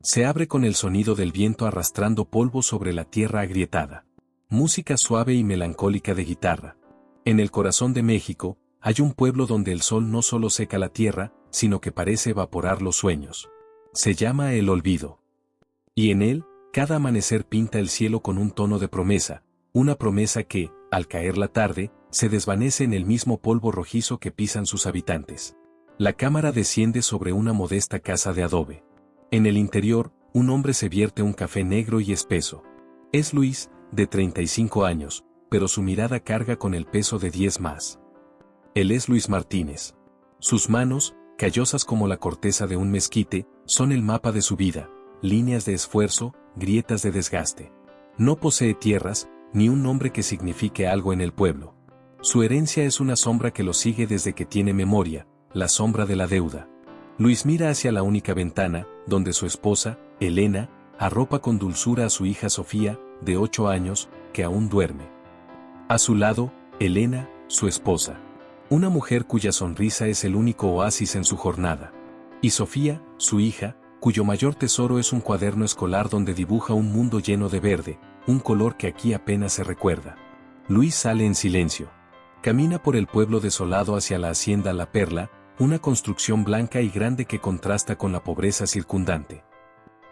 Se abre con el sonido del viento arrastrando polvo sobre la tierra agrietada. Música suave y melancólica de guitarra. En el corazón de México, hay un pueblo donde el sol no solo seca la tierra, sino que parece evaporar los sueños. Se llama El Olvido. Y en él, cada amanecer pinta el cielo con un tono de promesa, una promesa que, al caer la tarde, se desvanece en el mismo polvo rojizo que pisan sus habitantes. La cámara desciende sobre una modesta casa de adobe. En el interior, un hombre se vierte un café negro y espeso. Es Luis, de 35 años, pero su mirada carga con el peso de 10 más. Él es Luis Martínez. Sus manos, callosas como la corteza de un mezquite, son el mapa de su vida, líneas de esfuerzo, grietas de desgaste. No posee tierras, ni un nombre que signifique algo en el pueblo. Su herencia es una sombra que lo sigue desde que tiene memoria, la sombra de la deuda. Luis mira hacia la única ventana, donde su esposa, Elena, arropa con dulzura a su hija Sofía, de 8 años, que aún duerme. A su lado, Elena, su esposa. Una mujer cuya sonrisa es el único oasis en su jornada. Y Sofía, su hija, cuyo mayor tesoro es un cuaderno escolar donde dibuja un mundo lleno de verde, un color que aquí apenas se recuerda. Luis sale en silencio. Camina por el pueblo desolado hacia la hacienda La Perla, una construcción blanca y grande que contrasta con la pobreza circundante.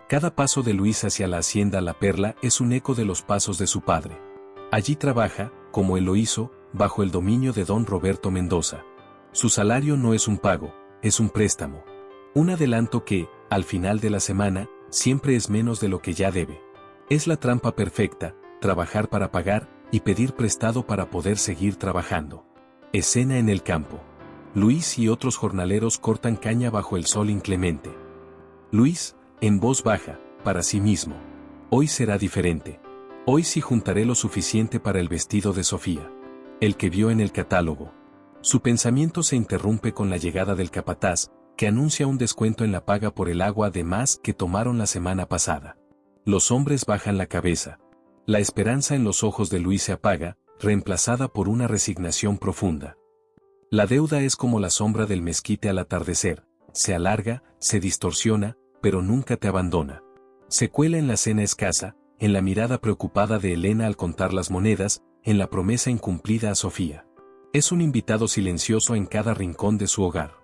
Cada paso de Luis hacia la hacienda La Perla es un eco de los pasos de su padre. Allí trabaja, como él lo hizo, bajo el dominio de don Roberto Mendoza. Su salario no es un pago, es un préstamo. Un adelanto que, al final de la semana, siempre es menos de lo que ya debe. Es la trampa perfecta, trabajar para pagar y pedir prestado para poder seguir trabajando. Escena en el campo. Luis y otros jornaleros cortan caña bajo el sol inclemente. Luis, en voz baja, para sí mismo. Hoy será diferente. Hoy sí juntaré lo suficiente para el vestido de Sofía. El que vio en el catálogo. Su pensamiento se interrumpe con la llegada del capataz, que anuncia un descuento en la paga por el agua de más que tomaron la semana pasada. Los hombres bajan la cabeza. La esperanza en los ojos de Luis se apaga, reemplazada por una resignación profunda. La deuda es como la sombra del mezquite al atardecer, se alarga, se distorsiona, pero nunca te abandona. Se cuela en la cena escasa, en la mirada preocupada de Elena al contar las monedas, en la promesa incumplida a Sofía. Es un invitado silencioso en cada rincón de su hogar.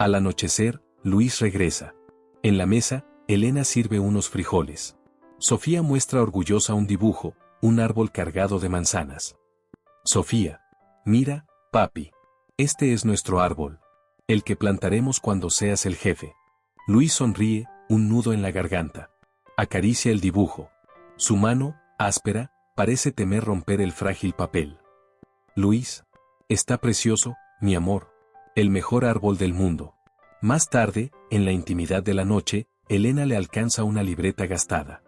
Al anochecer, Luis regresa. En la mesa, Elena sirve unos frijoles. Sofía muestra orgullosa un dibujo, un árbol cargado de manzanas. Sofía, mira, papi. Este es nuestro árbol. El que plantaremos cuando seas el jefe. Luis sonríe, un nudo en la garganta. Acaricia el dibujo. Su mano, áspera, parece temer romper el frágil papel. Luis, está precioso, mi amor. El mejor árbol del mundo. Más tarde, en la intimidad de la noche, Elena le alcanza una libreta gastada.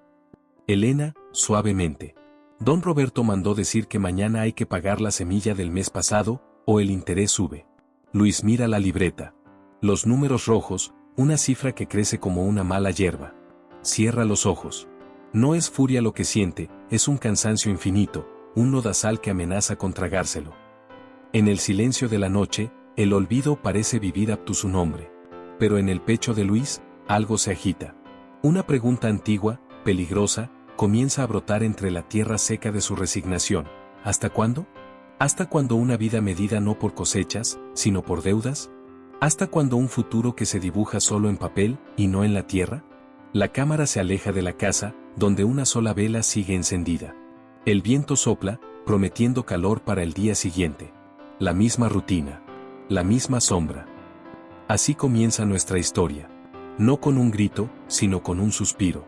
Elena, suavemente. Don Roberto mandó decir que mañana hay que pagar la semilla del mes pasado, o el interés sube. Luis mira la libreta. Los números rojos, una cifra que crece como una mala hierba. Cierra los ojos. No es furia lo que siente, es un cansancio infinito, un lodazal que amenaza con tragárselo. En el silencio de la noche, el olvido parece vivir apto su nombre. Pero en el pecho de Luis, algo se agita. Una pregunta antigua, peligrosa, comienza a brotar entre la tierra seca de su resignación. ¿Hasta cuándo? ¿Hasta cuándo una vida medida no por cosechas, sino por deudas? ¿Hasta cuándo un futuro que se dibuja solo en papel, y no en la tierra? La cámara se aleja de la casa, donde una sola vela sigue encendida. El viento sopla, prometiendo calor para el día siguiente. La misma rutina. La misma sombra. Así comienza nuestra historia. No con un grito, sino con un suspiro.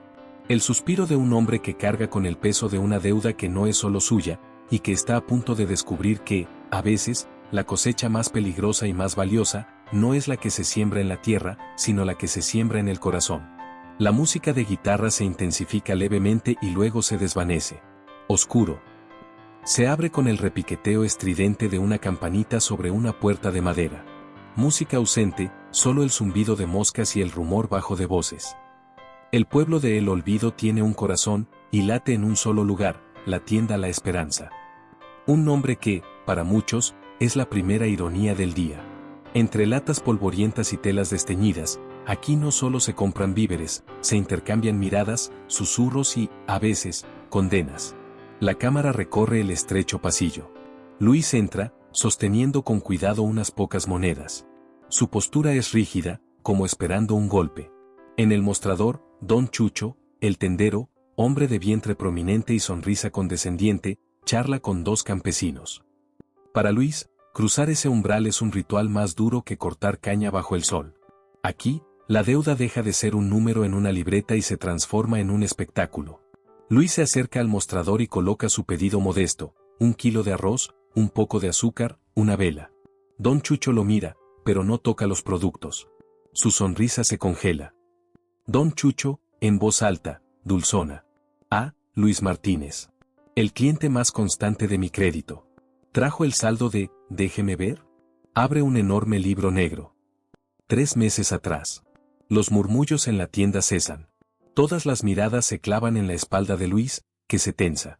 El suspiro de un hombre que carga con el peso de una deuda que no es solo suya, y que está a punto de descubrir que, a veces, la cosecha más peligrosa y más valiosa, no es la que se siembra en la tierra, sino la que se siembra en el corazón. La música de guitarra se intensifica levemente y luego se desvanece. Oscuro. Se abre con el repiqueteo estridente de una campanita sobre una puerta de madera. Música ausente, solo el zumbido de moscas y el rumor bajo de voces. El pueblo de El Olvido tiene un corazón, y late en un solo lugar, la tienda La Esperanza. Un nombre que, para muchos, es la primera ironía del día. Entre latas polvorientas y telas desteñidas, Aquí no solo se compran víveres, se intercambian miradas, susurros y, a veces, condenas. La cámara recorre el estrecho pasillo. Luis entra, sosteniendo con cuidado unas pocas monedas. Su postura es rígida, como esperando un golpe. En el mostrador, Don Chucho, el tendero, hombre de vientre prominente y sonrisa condescendiente, charla con dos campesinos. Para Luis, cruzar ese umbral es un ritual más duro que cortar caña bajo el sol. Aquí, la deuda deja de ser un número en una libreta y se transforma en un espectáculo. Luis se acerca al mostrador y coloca su pedido modesto: 1 kilo de arroz, un poco de azúcar, una vela. Don Chucho lo mira, pero no toca los productos. Su sonrisa se congela. Don Chucho, en voz alta, dulzona. Luis Martínez. El cliente más constante de mi crédito. ¿Trajo el saldo de, déjeme ver? Abre un enorme libro negro. 3 meses atrás. Los murmullos en la tienda cesan. Todas las miradas se clavan en la espalda de Luis, que se tensa.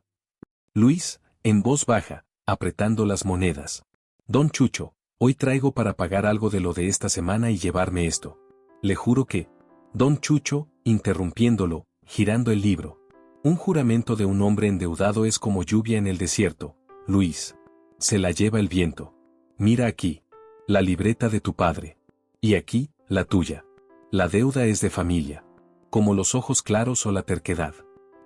Luis, en voz baja, apretando las monedas. Don Chucho, hoy traigo para pagar algo de lo de esta semana y llevarme esto. Le juro que... Don Chucho, interrumpiéndolo, girando el libro. Un juramento de un hombre endeudado es como lluvia en el desierto. Luis. Se la lleva el viento. Mira aquí. La libreta de tu padre. Y aquí, la tuya. La deuda es de familia. Como los ojos claros o la terquedad.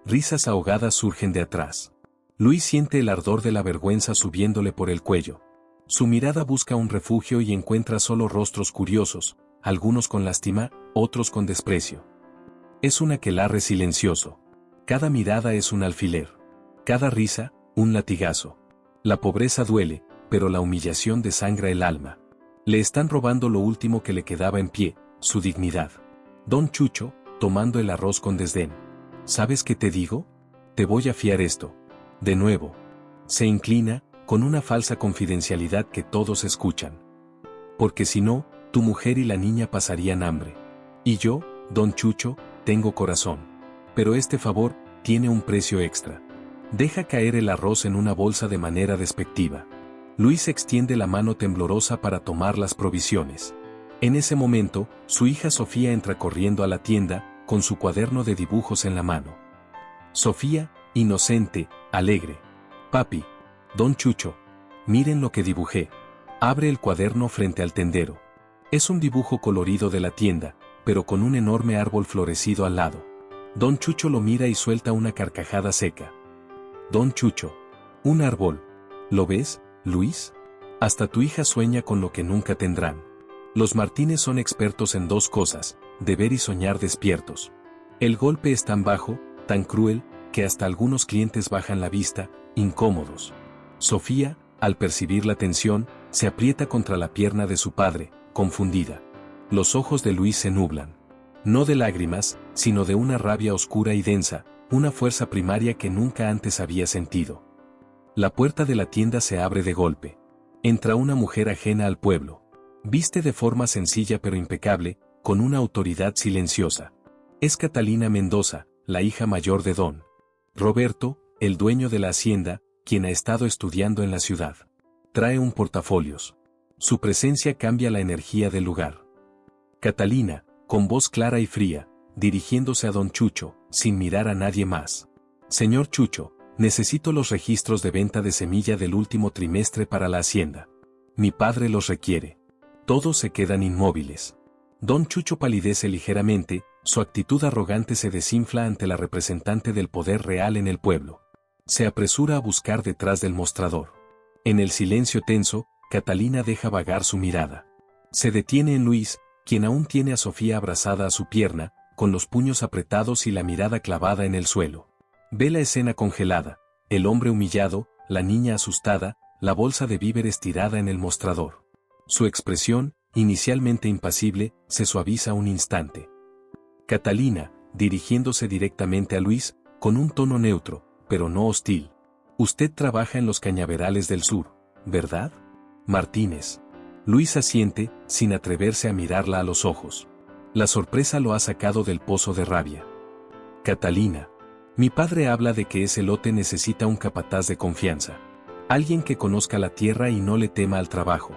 Risas ahogadas surgen de atrás. Luis siente el ardor de la vergüenza subiéndole por el cuello. Su mirada busca un refugio y encuentra solo rostros curiosos, algunos con lástima, otros con desprecio. Es un aquelarre silencioso. Cada mirada es un alfiler. Cada risa, un latigazo. La pobreza duele, pero la humillación desangra el alma. Le están robando lo último que le quedaba en pie, su dignidad. Don Chucho, tomando el arroz con desdén. ¿Sabes qué te digo? Te voy a fiar esto. De nuevo. Se inclina, con una falsa confidencialidad que todos escuchan. Porque si no, tu mujer y la niña pasarían hambre. Y yo, Don Chucho, tengo corazón. Pero este favor, tiene un precio extra. Deja caer el arroz en una bolsa de manera despectiva. Luis extiende la mano temblorosa para tomar las provisiones. En ese momento, su hija Sofía entra corriendo a la tienda, con su cuaderno de dibujos en la mano. Sofía, inocente, alegre. Papi. Don Chucho. Miren lo que dibujé. Abre el cuaderno frente al tendero. Es un dibujo colorido de la tienda, pero con un enorme árbol florecido al lado. Don Chucho lo mira y suelta una carcajada seca. Don Chucho. Un árbol. ¿Lo ves, Luis? Hasta tu hija sueña con lo que nunca tendrán. Los Martínez son expertos en dos cosas: deber y soñar despiertos. El golpe es tan bajo, tan cruel, que hasta algunos clientes bajan la vista, incómodos. Sofía, al percibir la tensión, se aprieta contra la pierna de su padre, confundida. Los ojos de Luis se nublan. No de lágrimas, sino de una rabia oscura y densa, una fuerza primaria que nunca antes había sentido. La puerta de la tienda se abre de golpe. Entra una mujer ajena al pueblo. Viste de forma sencilla pero impecable, con una autoridad silenciosa. Es Catalina Mendoza, la hija mayor de Don Roberto, el dueño de la hacienda, quien ha estado estudiando en la ciudad. Trae un portafolios. Su presencia cambia la energía del lugar. Catalina, con voz clara y fría, dirigiéndose a Don Chucho, sin mirar a nadie más. Señor Chucho, necesito los registros de venta de semilla del último trimestre para la hacienda. Mi padre los requiere. Todos se quedan inmóviles. Don Chucho palidece ligeramente, su actitud arrogante se desinfla ante la representante del poder real en el pueblo. Se apresura a buscar detrás del mostrador. En el silencio tenso, Catalina deja vagar su mirada. Se detiene en Luis, quien aún tiene a Sofía abrazada a su pierna, con los puños apretados y la mirada clavada en el suelo. Ve la escena congelada, el hombre humillado, la niña asustada, la bolsa de víveres tirada en el mostrador. Su expresión, inicialmente impasible, se suaviza un instante. Catalina, dirigiéndose directamente a Luis, con un tono neutro, pero no hostil. Usted trabaja en los cañaverales del sur, ¿verdad? Martínez. Luis asiente, sin atreverse a mirarla a los ojos. La sorpresa lo ha sacado del pozo de rabia. Catalina. Mi padre habla de que ese lote necesita un capataz de confianza. Alguien que conozca la tierra y no le tema al trabajo.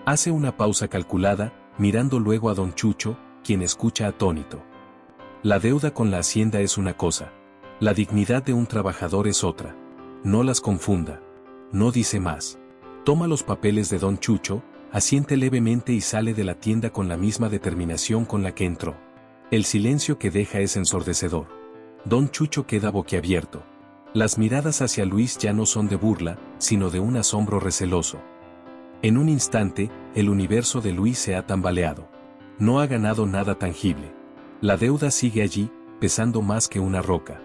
Hace una pausa calculada, mirando luego a Don Chucho, quien escucha atónito. La deuda con la hacienda es una cosa. La dignidad de un trabajador es otra. No las confunda. No dice más. Toma los papeles de don Chucho, asiente levemente y sale de la tienda con la misma determinación con la que entró. El silencio que deja es ensordecedor. Don Chucho queda boquiabierto. Las miradas hacia Luis ya no son de burla, sino de un asombro receloso. En un instante, el universo de Luis se ha tambaleado. No ha ganado nada tangible. La deuda sigue allí, pesando más que una roca.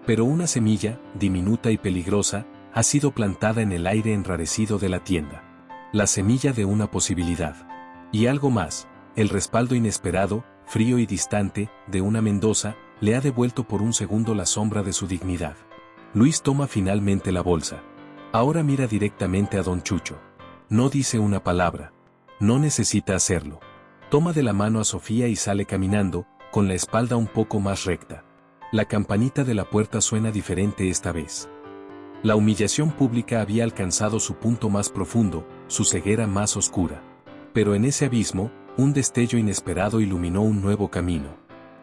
Pero una semilla, diminuta y peligrosa, ha sido plantada en el aire enrarecido de la tienda. La semilla de una posibilidad. Y algo más, el respaldo inesperado, frío y distante, de una Mendoza, le ha devuelto por un segundo la sombra de su dignidad. Luis toma finalmente la bolsa. Ahora mira directamente a don Chucho. No dice una palabra. No necesita hacerlo. Toma de la mano a Sofía y sale caminando, con la espalda un poco más recta. La campanita de la puerta suena diferente esta vez. La humillación pública había alcanzado su punto más profundo, su ceguera más oscura. Pero en ese abismo, un destello inesperado iluminó un nuevo camino.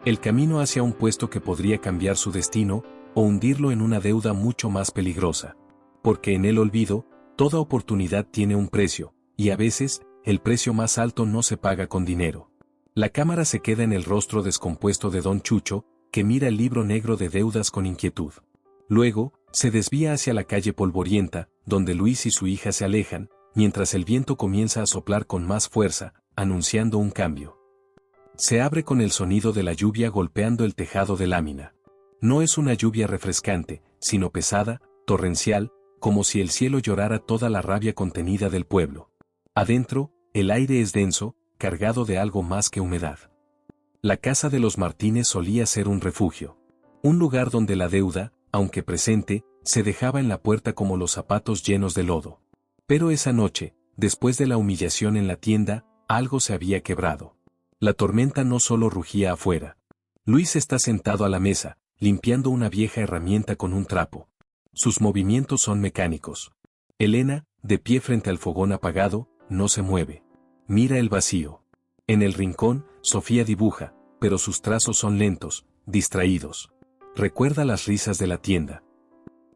El camino hacia un puesto que podría cambiar su destino, o hundirlo en una deuda mucho más peligrosa. Porque en el olvido, toda oportunidad tiene un precio, y a veces, el precio más alto no se paga con dinero. La cámara se queda en el rostro descompuesto de don Chucho, que mira el libro negro de deudas con inquietud. Luego, se desvía hacia la calle polvorienta, donde Luis y su hija se alejan, mientras el viento comienza a soplar con más fuerza, anunciando un cambio. Se abre con el sonido de la lluvia golpeando el tejado de lámina. No es una lluvia refrescante, sino pesada, torrencial, como si el cielo llorara toda la rabia contenida del pueblo. Adentro, el aire es denso, cargado de algo más que humedad. La casa de los Martínez solía ser un refugio. Un lugar donde la deuda, aunque presente, se dejaba en la puerta como los zapatos llenos de lodo. Pero esa noche, después de la humillación en la tienda, algo se había quebrado. La tormenta no solo rugía afuera. Luis está sentado a la mesa, limpiando una vieja herramienta con un trapo. Sus movimientos son mecánicos. Elena, de pie frente al fogón apagado, no se mueve. Mira el vacío. En el rincón, Sofía dibuja, pero sus trazos son lentos, distraídos. Recuerda las risas de la tienda.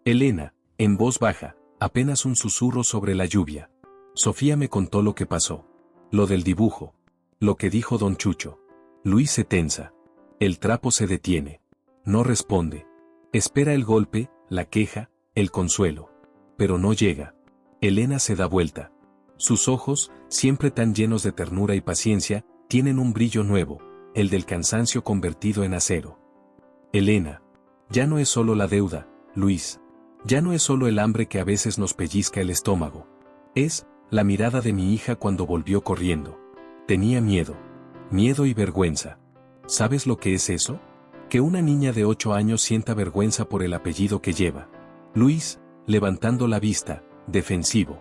Elena, en voz baja, apenas un susurro sobre la lluvia. Sofía me contó lo que pasó. Lo del dibujo. Lo que dijo don Chucho. Luis se tensa. El trapo se detiene. No responde. Espera el golpe, la queja, el consuelo. Pero no llega. Elena se da vuelta. Sus ojos, siempre tan llenos de ternura y paciencia, tienen un brillo nuevo, el del cansancio convertido en acero. Elena. Ya no es solo la deuda, Luis. Ya no es solo el hambre que a veces nos pellizca el estómago. Es la mirada de mi hija cuando volvió corriendo. Tenía miedo. Miedo y vergüenza. ¿Sabes lo que es eso? Que una niña de 8 años sienta vergüenza por el apellido que lleva. Luis, levantando la vista, defensivo.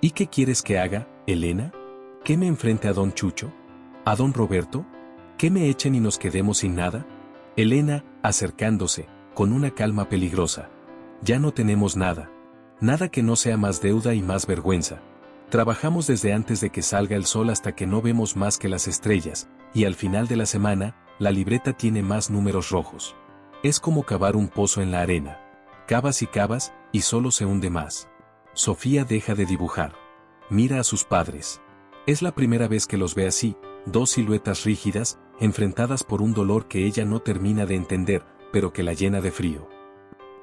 ¿Y qué quieres que haga, Elena? ¿Que me enfrente a don Chucho? ¿A don Roberto? ¿Que me echen y nos quedemos sin nada? Elena, acercándose, con una calma peligrosa. Ya no tenemos nada. Nada que no sea más deuda y más vergüenza. Trabajamos desde antes de que salga el sol hasta que no vemos más que las estrellas, y al final de la semana, la libreta tiene más números rojos. Es como cavar un pozo en la arena. Cavas y solo se hunde más. Sofía deja de dibujar. Mira a sus padres. Es la primera vez que los ve así, dos siluetas rígidas, enfrentadas por un dolor que ella no termina de entender, pero que la llena de frío.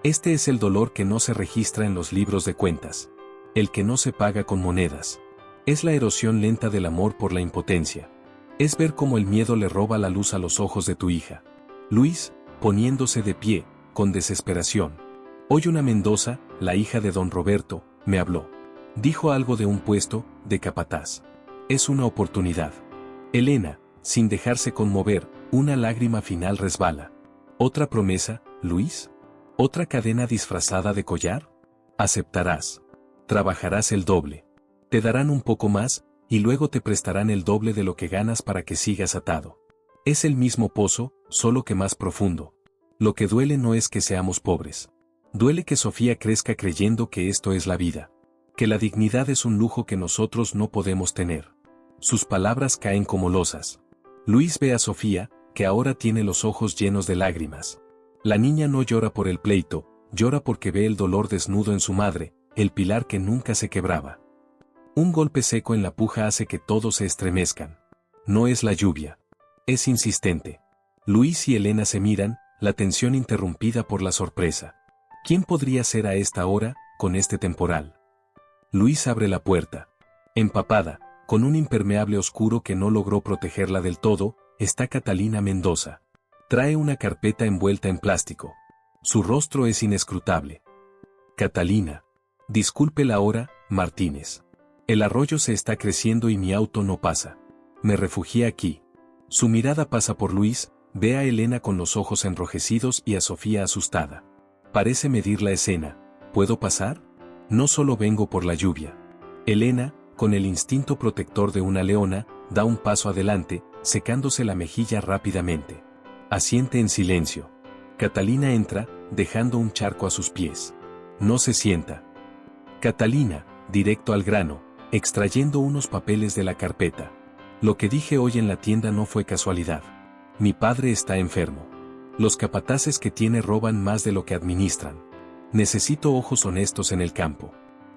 Este es el dolor que no se registra en los libros de cuentas. El que no se paga con monedas. Es la erosión lenta del amor por la impotencia. Es ver cómo el miedo le roba la luz a los ojos de tu hija. Luis, poniéndose de pie, con desesperación. Hoy una Mendoza, la hija de don Roberto, me habló. Dijo algo de un puesto, de capataz. Es una oportunidad. Elena, sin dejarse conmover, una lágrima final resbala. ¿Otra promesa, Luis? ¿Otra cadena disfrazada de collar? Aceptarás. Trabajarás el doble. Te darán un poco más, y luego te prestarán el doble de lo que ganas para que sigas atado. Es el mismo pozo, solo que más profundo. Lo que duele no es que seamos pobres. Duele que Sofía crezca creyendo que esto es la vida. Que la dignidad es un lujo que nosotros no podemos tener. Sus palabras caen como losas. Luis ve a Sofía, que ahora tiene los ojos llenos de lágrimas. La niña no llora por el pleito, llora porque ve el dolor desnudo en su madre, el pilar que nunca se quebraba. Un golpe seco en la puja hace que todos se estremezcan. No es la lluvia. Es insistente. Luis y Elena se miran, la tensión interrumpida por la sorpresa. ¿Quién podría ser a esta hora, con este temporal? Luis abre la puerta. Empapada, con un impermeable oscuro que no logró protegerla del todo, está Catalina Mendoza. Trae una carpeta envuelta en plástico. Su rostro es inescrutable. Catalina. Disculpe la hora, Martínez. El arroyo se está creciendo y mi auto no pasa. Me refugié aquí. Su mirada pasa por Luis, ve a Elena con los ojos enrojecidos y a Sofía asustada. Parece medir la escena. ¿Puedo pasar? No solo vengo por la lluvia. Elena, con el instinto protector de una leona, da un paso adelante, secándose la mejilla rápidamente. Asiente en silencio. Catalina entra, dejando un charco a sus pies. No se sienta. Catalina, directo al grano, extrayendo unos papeles de la carpeta. Lo que dije hoy en la tienda no fue casualidad. Mi padre está enfermo. Los capataces que tiene roban más de lo que administran. Necesito ojos honestos en el campo.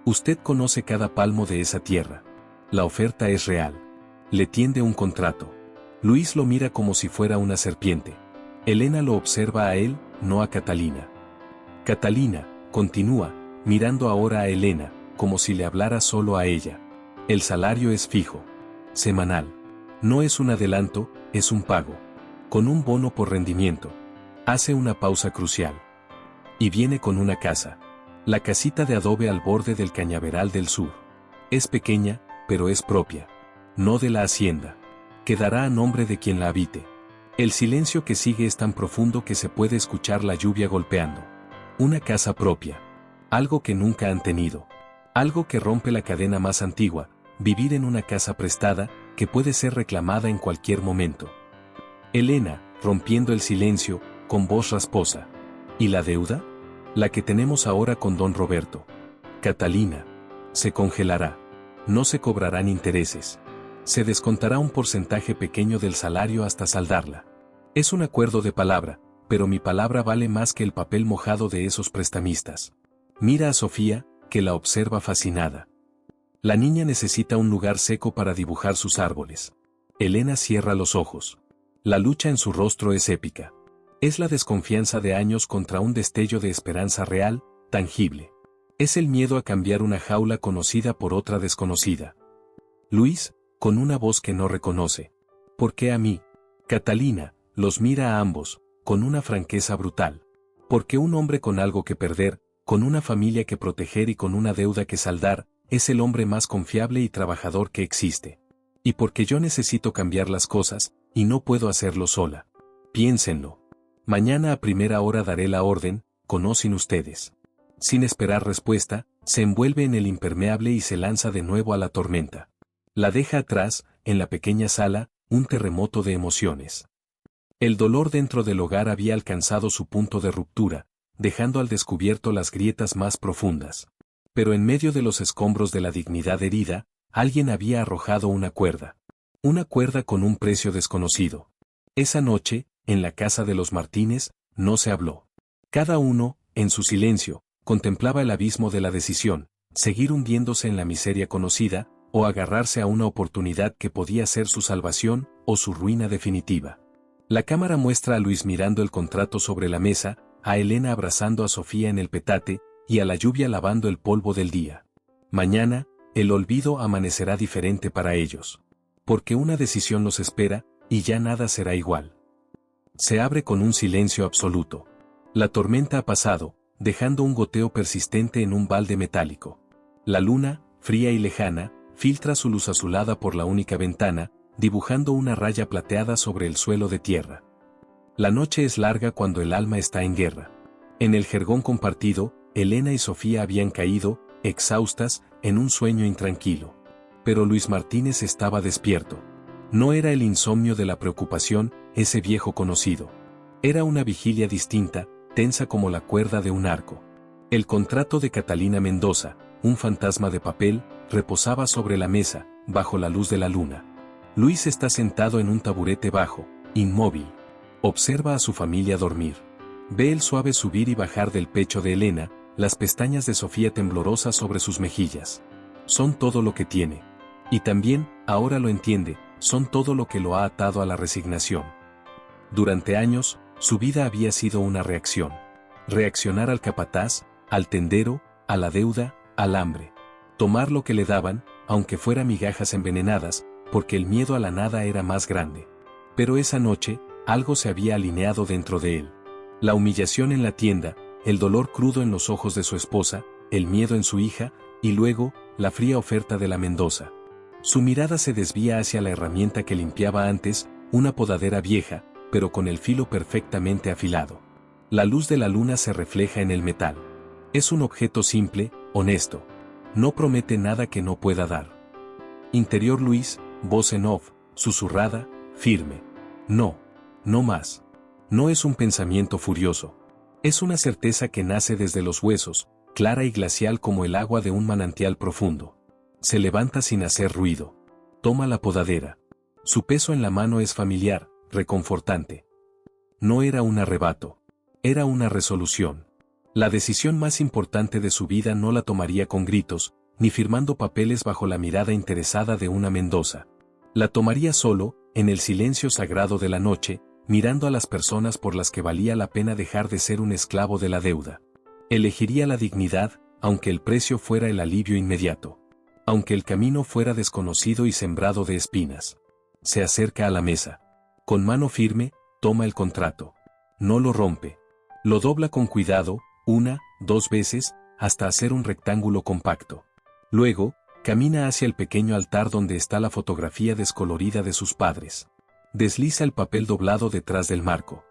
Usted conoce cada palmo de esa tierra. La oferta es real. Le tiende un contrato. Luis lo mira como si fuera una serpiente. Elena lo observa a él, no a Catalina. Catalina, continúa, mirando ahora a Elena, como si le hablara solo a ella. El salario es fijo. Semanal. No es un adelanto, es un pago. Con un bono por rendimiento. Hace una pausa crucial. Y viene con una casa. La casita de adobe al borde del cañaveral del sur. Es pequeña, pero es propia. No de la hacienda. Quedará a nombre de quien la habite. El silencio que sigue es tan profundo que se puede escuchar la lluvia golpeando. Una casa propia. Algo que nunca han tenido. Algo que rompe la cadena más antigua, vivir en una casa prestada, que puede ser reclamada en cualquier momento. Elena, rompiendo el silencio, con voz rasposa. ¿Y la deuda? La que tenemos ahora con don Roberto. Catalina. Se congelará. No se cobrarán intereses. Se descontará un porcentaje pequeño del salario hasta saldarla. Es un acuerdo de palabra, pero mi palabra vale más que el papel mojado de esos prestamistas. Mira a Sofía, que la observa fascinada. La niña necesita un lugar seco para dibujar sus árboles. Elena cierra los ojos. La lucha en su rostro es épica. Es la desconfianza de años contra un destello de esperanza real, tangible. Es el miedo a cambiar una jaula conocida por otra desconocida. Luis, con una voz que no reconoce. ¿Por qué a mí? Catalina, los mira a ambos, con una franqueza brutal. Porque un hombre con algo que perder, con una familia que proteger y con una deuda que saldar, es el hombre más confiable y trabajador que existe. Y porque yo necesito cambiar las cosas, y no puedo hacerlo sola. Piénsenlo. Mañana a primera hora daré la orden, conocen ustedes. Sin esperar respuesta, se envuelve en el impermeable y se lanza de nuevo a la tormenta. La deja atrás, en la pequeña sala, un terremoto de emociones. El dolor dentro del hogar había alcanzado su punto de ruptura, dejando al descubierto las grietas más profundas. Pero en medio de los escombros de la dignidad herida, alguien había arrojado una cuerda. Una cuerda con un precio desconocido. Esa noche, en la casa de los Martínez, no se habló. Cada uno, en su silencio, contemplaba el abismo de la decisión, seguir hundiéndose en la miseria conocida, o agarrarse a una oportunidad que podía ser su salvación, o su ruina definitiva. La cámara muestra a Luis mirando el contrato sobre la mesa, a Elena abrazando a Sofía en el petate, y a la lluvia lavando el polvo del día. Mañana, el olvido amanecerá diferente para ellos. Porque una decisión los espera, y ya nada será igual. Se abre con un silencio absoluto. La tormenta ha pasado, dejando un goteo persistente en un balde metálico. La luna, fría y lejana, filtra su luz azulada por la única ventana, dibujando una raya plateada sobre el suelo de tierra. La noche es larga cuando el alma está en guerra. En el jergón compartido, Elena y Sofía habían caído, exhaustas, en un sueño intranquilo. Pero Luis Martínez estaba despierto. No era el insomnio de la preocupación, ese viejo conocido. Era una vigilia distinta, tensa como la cuerda de un arco. El contrato de Catalina Mendoza, un fantasma de papel, reposaba sobre la mesa, bajo la luz de la luna. Luis está sentado en un taburete bajo, inmóvil. Observa a su familia dormir. Ve el suave subir y bajar del pecho de Elena, las pestañas de Sofía temblorosas sobre sus mejillas. Son todo lo que tiene. Y también, ahora lo entiende, son todo lo que lo ha atado a la resignación. Durante años, su vida había sido una reacción. Reaccionar al capataz, al tendero, a la deuda, al hambre. Tomar lo que le daban, aunque fuera migajas envenenadas, porque el miedo a la nada era más grande. Pero esa noche, algo se había alineado dentro de él. La humillación en la tienda, el dolor crudo en los ojos de su esposa, el miedo en su hija, y luego, la fría oferta de la Mendoza. Su mirada se desvía hacia la herramienta que limpiaba antes, una podadera vieja, pero con el filo perfectamente afilado. La luz de la luna se refleja en el metal. Es un objeto simple, honesto. No promete nada que no pueda dar. Interior Luis, voz en off, susurrada, firme. No, no más. No es un pensamiento furioso. Es una certeza que nace desde los huesos, clara y glacial como el agua de un manantial profundo. Se levanta sin hacer ruido. Toma la podadera. Su peso en la mano es familiar, reconfortante. No era un arrebato. Era una resolución. La decisión más importante de su vida no la tomaría con gritos, ni firmando papeles bajo la mirada interesada de una Mendoza. La tomaría solo, en el silencio sagrado de la noche, mirando a las personas por las que valía la pena dejar de ser un esclavo de la deuda. Elegiría la dignidad, aunque el precio fuera el alivio inmediato. Aunque el camino fuera desconocido y sembrado de espinas. Se acerca a la mesa. Con mano firme, toma el contrato. No lo rompe. Lo dobla con cuidado, una, dos veces, hasta hacer un rectángulo compacto. Luego, camina hacia el pequeño altar donde está la fotografía descolorida de sus padres. Desliza el papel doblado detrás del marco.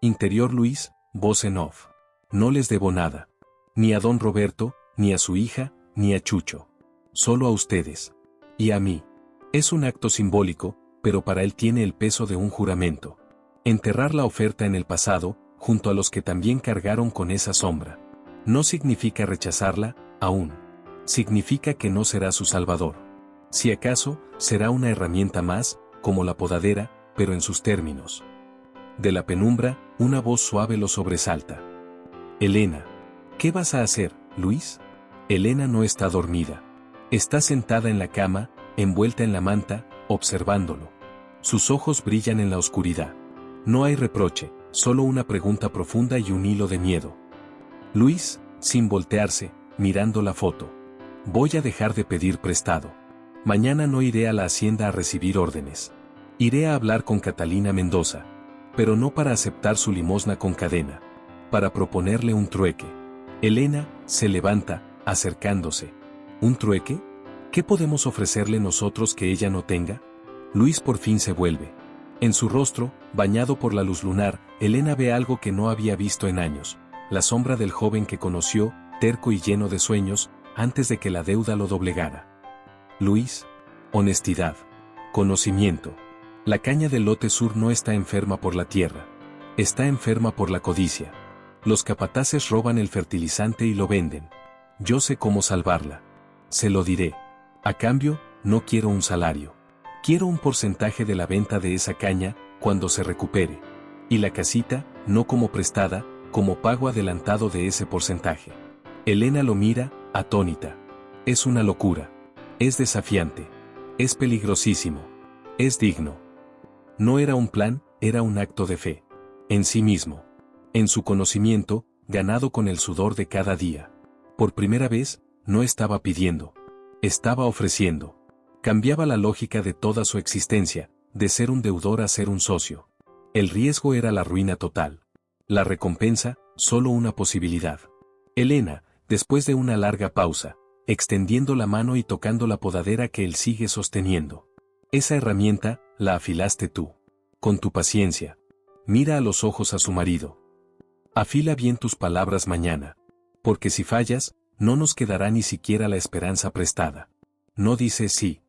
Interior Luis, voz en off. No les debo nada. Ni a don Roberto, ni a su hija, ni a Chucho. Solo a ustedes. Y a mí. Es un acto simbólico, pero para él tiene el peso de un juramento. Enterrar la oferta en el pasado, junto a los que también cargaron con esa sombra. No significa rechazarla, aún. Significa que no será su salvador. Si acaso, será una herramienta más, como la podadera, pero en sus términos. De la penumbra, una voz suave lo sobresalta. Elena. ¿Qué vas a hacer, Luis? Elena no está dormida. Está sentada en la cama, envuelta en la manta, observándolo. Sus ojos brillan en la oscuridad. No hay reproche, solo una pregunta profunda y un hilo de miedo. Luis, sin voltearse, mirando la foto. Voy a dejar de pedir prestado. Mañana no iré a la hacienda a recibir órdenes. Iré a hablar con Catalina Mendoza. Pero no para aceptar su limosna con cadena. Para proponerle un trueque. Elena se levanta, acercándose. ¿Un trueque? ¿Qué podemos ofrecerle nosotros que ella no tenga? Luis por fin se vuelve. En su rostro, bañado por la luz lunar, Elena ve algo que no había visto en años. La sombra del joven que conoció, terco y lleno de sueños, antes de que la deuda lo doblegara. Luis. Honestidad. Conocimiento. La caña del lote sur no está enferma por la tierra. Está enferma por la codicia. Los capataces roban el fertilizante y lo venden. Yo sé cómo salvarla. Se lo diré. A cambio, no quiero un salario. Quiero un porcentaje de la venta de esa caña, cuando se recupere. Y la casita, no como prestada, como pago adelantado de ese porcentaje. Elena lo mira, atónita. Es una locura. Es desafiante. Es peligrosísimo. Es digno. No era un plan, era un acto de fe. En sí mismo. En su conocimiento, ganado con el sudor de cada día. Por primera vez, no estaba pidiendo. Estaba ofreciendo. Cambiaba la lógica de toda su existencia, de ser un deudor a ser un socio. El riesgo era la ruina total. La recompensa, solo una posibilidad. Elena, después de una larga pausa, extendiendo la mano y tocando la podadera que él sigue sosteniendo. Esa herramienta, la afilaste tú. Con tu paciencia. Mira a los ojos a su marido. Afila bien tus palabras mañana. Porque si fallas, no nos quedará ni siquiera la esperanza prestada. No dice sí.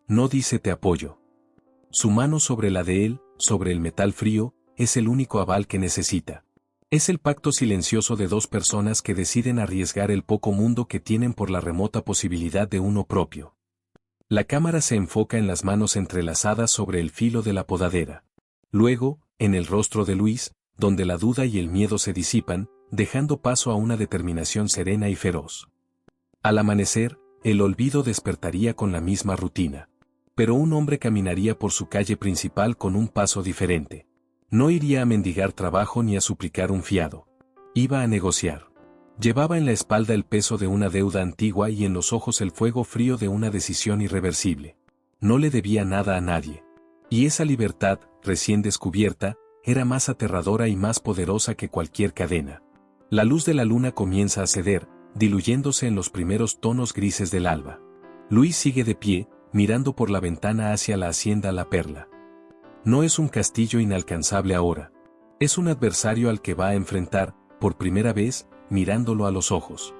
No dice te apoyo. Su mano sobre la de él, sobre el metal frío, es el único aval que necesita. Es el pacto silencioso de dos personas que deciden arriesgar el poco mundo que tienen por la remota posibilidad de uno propio. La cámara se enfoca en las manos entrelazadas sobre el filo de la podadera. Luego, en el rostro de Luis, donde la duda y el miedo se disipan, dejando paso a una determinación serena y feroz. Al amanecer, el olvido despertaría con la misma rutina. Pero un hombre caminaría por su calle principal con un paso diferente. No iría a mendigar trabajo ni a suplicar un fiado. Iba a negociar. Llevaba en la espalda el peso de una deuda antigua y en los ojos el fuego frío de una decisión irreversible. No le debía nada a nadie. Y esa libertad, recién descubierta, era más aterradora y más poderosa que cualquier cadena. La luz de la luna comienza a ceder, diluyéndose en los primeros tonos grises del alba. Luis sigue de pie, mirando por la ventana hacia la hacienda La Perla. No es un castillo inalcanzable ahora. Es un adversario al que va a enfrentar, por primera vez, mirándolo a los ojos.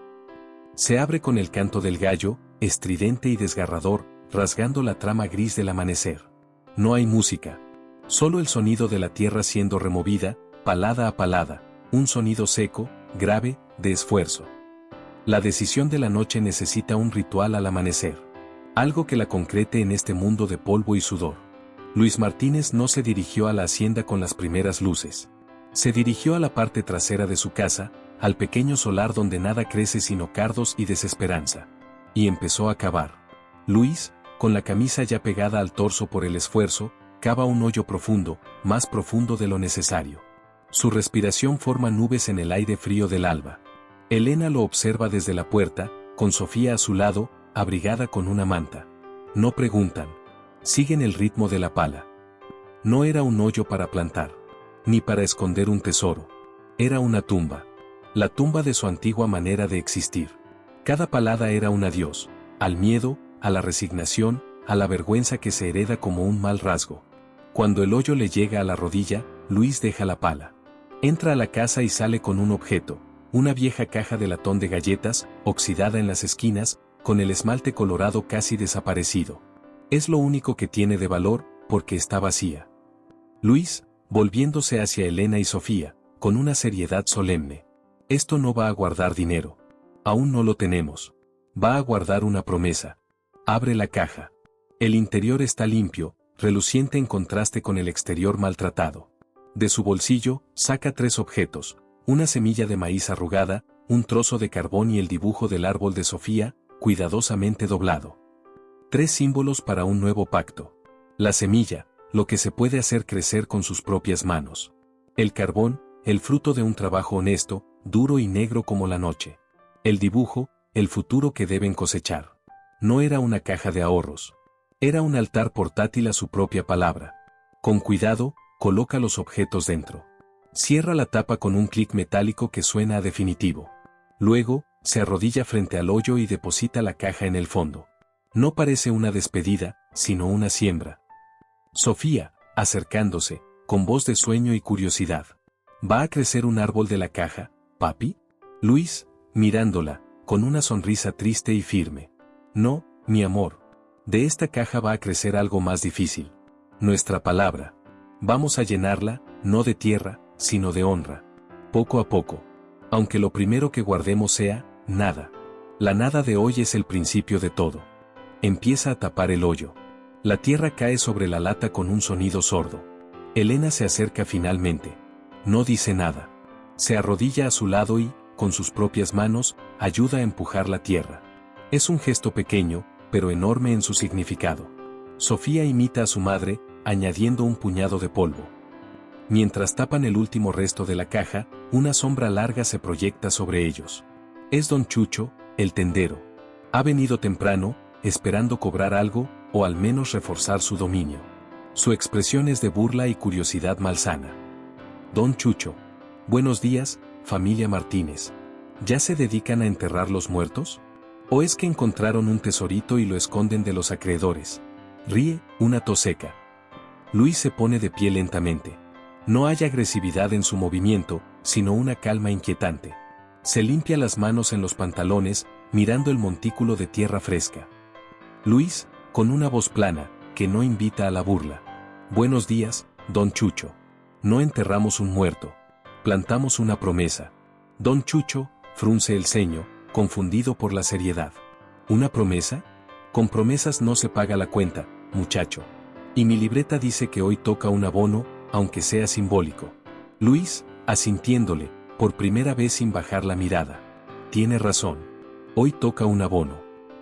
Se abre con el canto del gallo, estridente y desgarrador, rasgando la trama gris del amanecer. No hay música. Solo el sonido de la tierra siendo removida, palada a palada, un sonido seco, grave, de esfuerzo. La decisión de la noche necesita un ritual al amanecer. Algo que la concrete en este mundo de polvo y sudor. Luis Martínez no se dirigió a la hacienda con las primeras luces. Se dirigió a la parte trasera de su casa, al pequeño solar donde nada crece sino cardos y desesperanza. Y empezó a cavar. Luis, con la camisa ya pegada al torso por el esfuerzo, cava un hoyo profundo, más profundo de lo necesario. Su respiración forma nubes en el aire frío del alba. Elena lo observa desde la puerta, con Sofía a su lado, abrigada con una manta. No preguntan. Siguen el ritmo de la pala. No era un hoyo para plantar, ni para esconder un tesoro. Era una tumba. La tumba de su antigua manera de existir. Cada palada era un adiós, al miedo, a la resignación, a la vergüenza que se hereda como un mal rasgo. Cuando el hoyo le llega a la rodilla, Luis deja la pala. Entra a la casa y sale con un objeto, una vieja caja de latón de galletas, oxidada en las esquinas, con el esmalte colorado casi desaparecido. Es lo único que tiene de valor, porque está vacía. Luis, volviéndose hacia Elena y Sofía, con una seriedad solemne. Esto no va a guardar dinero. Aún no lo tenemos. Va a guardar una promesa. Abre la caja. El interior está limpio, reluciente en contraste con el exterior maltratado. De su bolsillo, saca 3 objetos, una semilla de maíz arrugada, un trozo de carbón y el dibujo del árbol de Sofía, cuidadosamente doblado. 3 símbolos para un nuevo pacto. La semilla, lo que se puede hacer crecer con sus propias manos. El carbón, el fruto de un trabajo honesto, duro y negro como la noche. El dibujo, el futuro que deben cosechar. No era una caja de ahorros. Era un altar portátil a su propia palabra. Con cuidado, coloca los objetos dentro. Cierra la tapa con un clic metálico que suena a definitivo. Luego, se arrodilla frente al hoyo y deposita la caja en el fondo. No parece una despedida, sino una siembra. Sofía, acercándose, con voz de sueño y curiosidad. ¿Va a crecer un árbol de la caja, papi? Luis, mirándola, con una sonrisa triste y firme. No, mi amor. De esta caja va a crecer algo más difícil. Nuestra palabra. Vamos a llenarla, no de tierra, sino de honra. Poco a poco. Aunque lo primero que guardemos sea, nada. La nada de hoy es el principio de todo. Empieza a tapar el hoyo. La tierra cae sobre la lata con un sonido sordo. Elena se acerca finalmente. No dice nada. Se arrodilla a su lado y, con sus propias manos, ayuda a empujar la tierra. Es un gesto pequeño, pero enorme en su significado. Sofía imita a su madre, añadiendo un puñado de polvo. Mientras tapan el último resto de la caja, una sombra larga se proyecta sobre ellos. Es don Chucho, el tendero. Ha venido temprano, esperando cobrar algo, o al menos reforzar su dominio. Su expresión es de burla y curiosidad malsana. Don Chucho. Buenos días, familia Martínez. ¿Ya se dedican a enterrar los muertos? ¿O es que encontraron un tesorito y lo esconden de los acreedores? Ríe, una tos seca. Luis se pone de pie lentamente. No hay agresividad en su movimiento, sino una calma inquietante. Se limpia las manos en los pantalones, mirando el montículo de tierra fresca. Luis, con una voz plana, que no invita a la burla. Buenos días, don Chucho. No enterramos un muerto. Plantamos una promesa. Don Chucho, frunce el ceño, confundido por la seriedad. ¿Una promesa? Con promesas no se paga la cuenta, muchacho. Y mi libreta dice que hoy toca un abono, aunque sea simbólico. Luis, asintiéndole, por primera vez sin bajar la mirada. Tiene razón. Hoy toca un abono.